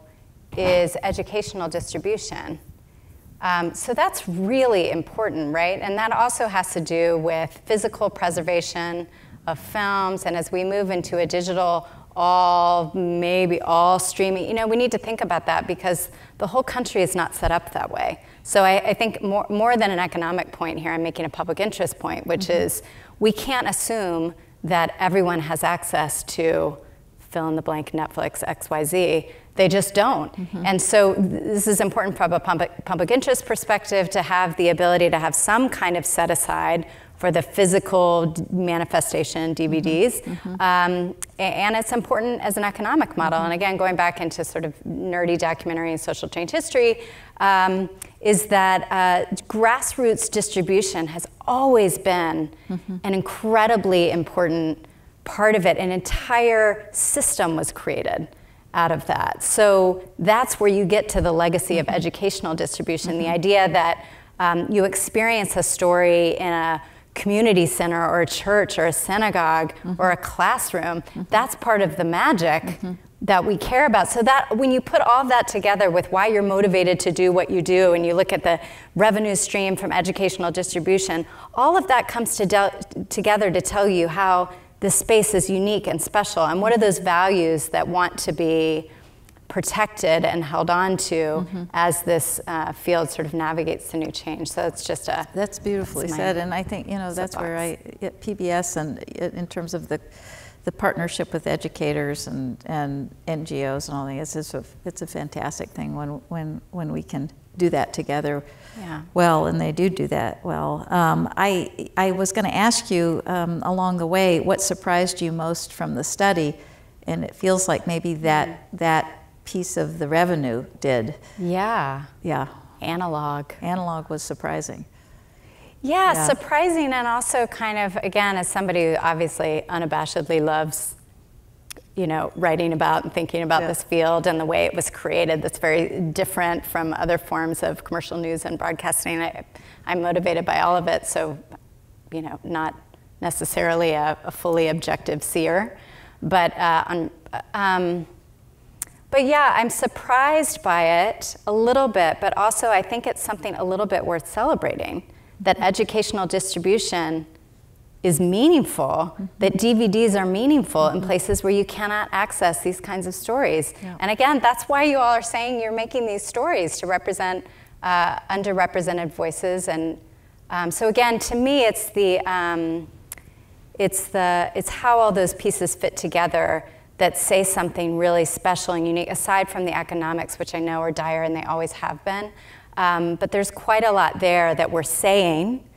Speaker 3: is educational distribution. So that's really important, right? And that also has to do with physical preservation of films, and as we move into a digital, maybe all streaming, we need to think about that, because the whole country is not set up that way. So I think more than an economic point here, I'm making a public interest point, which is we can't assume that everyone has access to fill in the blank Netflix, XYZ. They just don't. And so this is important from a public interest perspective, to have the ability to have some kind of set aside for the physical manifestation DVDs. And it's important as an economic model. And again, going back into sort of nerdy documentary and social change history, is that grassroots distribution has always been an incredibly important part of it. An entire system was created out of that. So that's where you get to the legacy of educational distribution, the idea that you experience a story in a community center or a church or a synagogue or a classroom. That's part of the magic that we care about. So that when you put all that together with why you're motivated to do what you do, and you look at the revenue stream from educational distribution, all of that comes together to tell you how this space is unique and special, and what are those values that want to be protected and held on to as this field sort of navigates the new change. So it's just
Speaker 2: that's beautifully said, and I think that's where at PBS, and in terms of the partnership with educators and NGOs and all that, it's a fantastic thing when we can do that together
Speaker 3: Yeah.
Speaker 2: well, and they do that well. I was going to ask you along the way what surprised you most from the study, and it feels like maybe that piece of the revenue did.
Speaker 3: Yeah.
Speaker 2: Yeah.
Speaker 3: Analog.
Speaker 2: Analog was surprising.
Speaker 3: Yeah, surprising, and also kind of, again, as somebody who obviously unabashedly loves, you know, writing about and thinking about this field and the way it was created, that's very different from other forms of commercial news and broadcasting. I'm motivated by all of it, so, you know, not necessarily a fully objective seer. But yeah, I'm surprised by it a little bit, but also I think it's something a little bit worth celebrating, that educational distribution is meaningful, that DVDs are meaningful in places where you cannot access these kinds of stories. Yeah. And again, that's why you all are saying you're making these stories to represent underrepresented voices. And so again, to me, it's how all those pieces fit together that say something really special and unique, aside from the economics, which I know are dire and they always have been. But there's quite a lot there that we're saying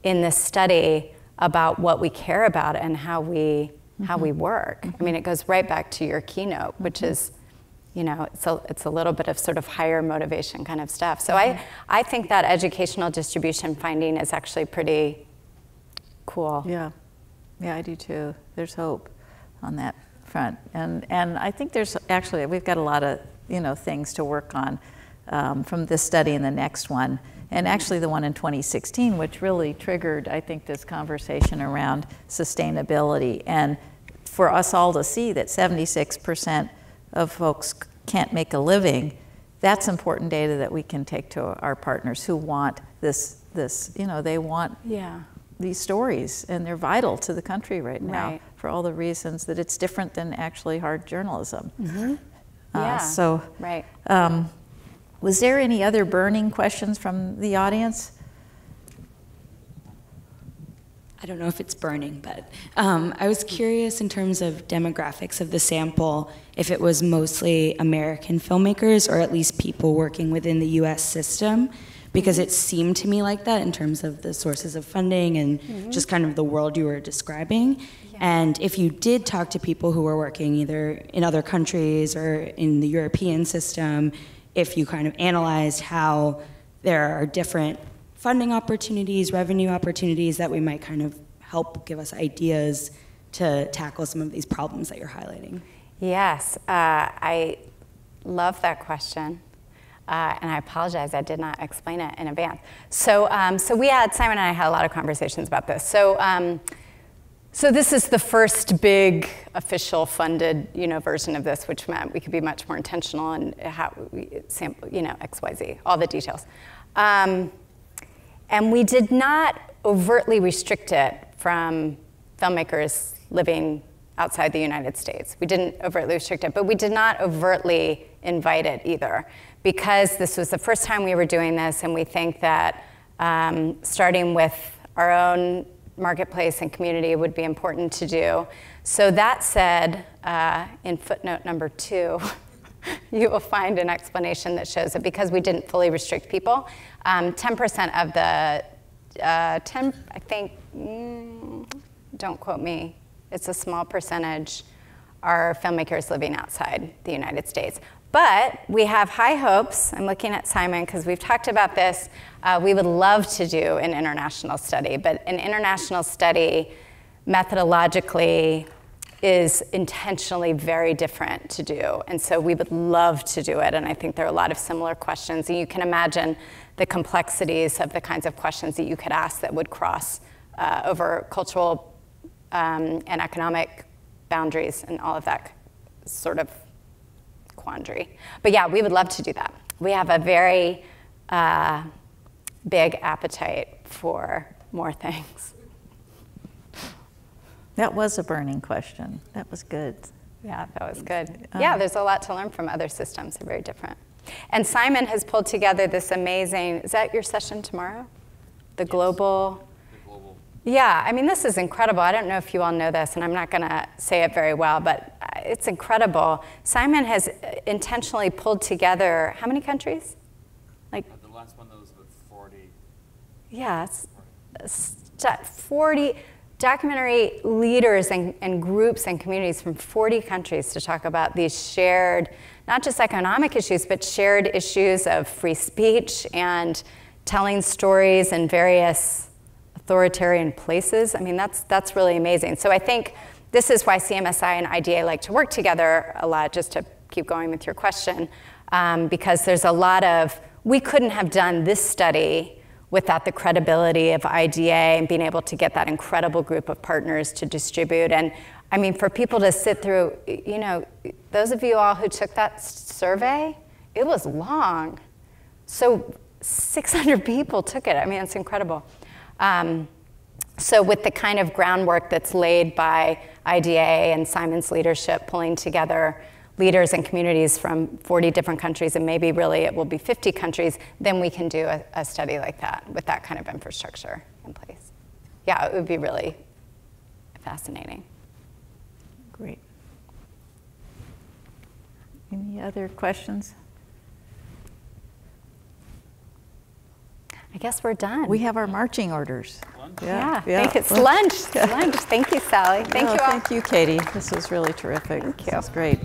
Speaker 3: in this study about what we care about and how we work. I mean, it goes right back to your keynote, which is, you know, it's a little bit of sort of higher motivation kind of stuff. So I think that educational distribution finding is actually pretty cool.
Speaker 2: Yeah, yeah, I do too. There's hope on that front, and I think there's actually, we've got a lot of, you know, things to work on from this study and the next one. And actually the one in 2016, which really triggered, I think, this conversation around sustainability. And for us all to see that 76% of folks can't make a living, that's important data that we can take to our partners who want this you know, they want these stories, and they're vital to the country right now for all the reasons that it's different than actually hard journalism. Was there any other burning questions from the audience?
Speaker 7: I don't know if it's burning, but I was curious in terms of demographics of the sample, if it was mostly American filmmakers or at least people working within the US system, because it seemed to me like that in terms of the sources of funding and just kind of the world you were describing. And if you did talk to people who were working either in other countries or in the European system, if you kind of analyzed how there are different funding opportunities, revenue opportunities that we might kind of help give us ideas to tackle some of these problems that you're highlighting.
Speaker 3: Yes, I love that question. And I apologize, I did not explain it in advance. So Simon and I had a lot of conversations about this. So this is the first big official funded, you know, version of this, which meant we could be much more intentional in how we sample, you know, X, Y, Z, all the details. And we did not overtly restrict it from filmmakers living outside the United States. We didn't overtly restrict it, but we did not overtly invite it either, because this was the first time we were doing this, and we think that starting with our own marketplace and community would be important to do. So that said, in footnote number 2, you will find an explanation that shows that because we didn't fully restrict people, 10% of the, I think, don't quote me, it's a small percentage, are filmmakers living outside the United States. But we have high hopes. I'm looking at Simon because we've talked about this. We would love to do an international study, but an international study methodologically is intentionally very different to do. And so we would love to do it, and I think there are a lot of similar questions. And you can imagine the complexities of the kinds of questions that you could ask that would cross over cultural and economic boundaries and all of that sort of quandary. But yeah, we would love to do that. We have a very big appetite for more things.
Speaker 2: That was a burning question. That was good.
Speaker 3: Yeah, that was good. Yeah, there's a lot to learn from other systems. They're very different. And Simon has pulled together this amazing, is that your session tomorrow? The global. Yeah, I mean, this is incredible. I don't know if you all know this, and I'm not going to say it very well, but it's incredible. Simon has intentionally pulled together, how many countries? Like,
Speaker 1: the
Speaker 3: 40 documentary leaders and groups and communities from 40 countries to talk about these shared, not just economic issues, but shared issues of free speech and telling stories in various authoritarian places. I mean, that's really amazing. So I think this is why CMSI and IDA like to work together a lot, just to keep going with your question, because there's a lot of, we couldn't have done this study without the credibility of IDA and being able to get that incredible group of partners to distribute. And I mean, for people to sit through, you know, those of you all who took that survey, it was long. So 600 people took it. I mean, it's incredible. So with the kind of groundwork that's laid by IDA and Simon's leadership, pulling together leaders and communities from 40 different countries, and maybe really it will be 50 countries, then we can do a study like that with that kind of infrastructure in place. Yeah, it would be really fascinating.
Speaker 2: Great. Any other questions?
Speaker 3: I guess we're done.
Speaker 2: We have our marching orders.
Speaker 3: Yeah. Thank you. It's lunch. It's lunch. Thank you, Sally. Thank you all.
Speaker 2: Thank you, Caty. This was really terrific.
Speaker 3: Thank you.
Speaker 2: This was great.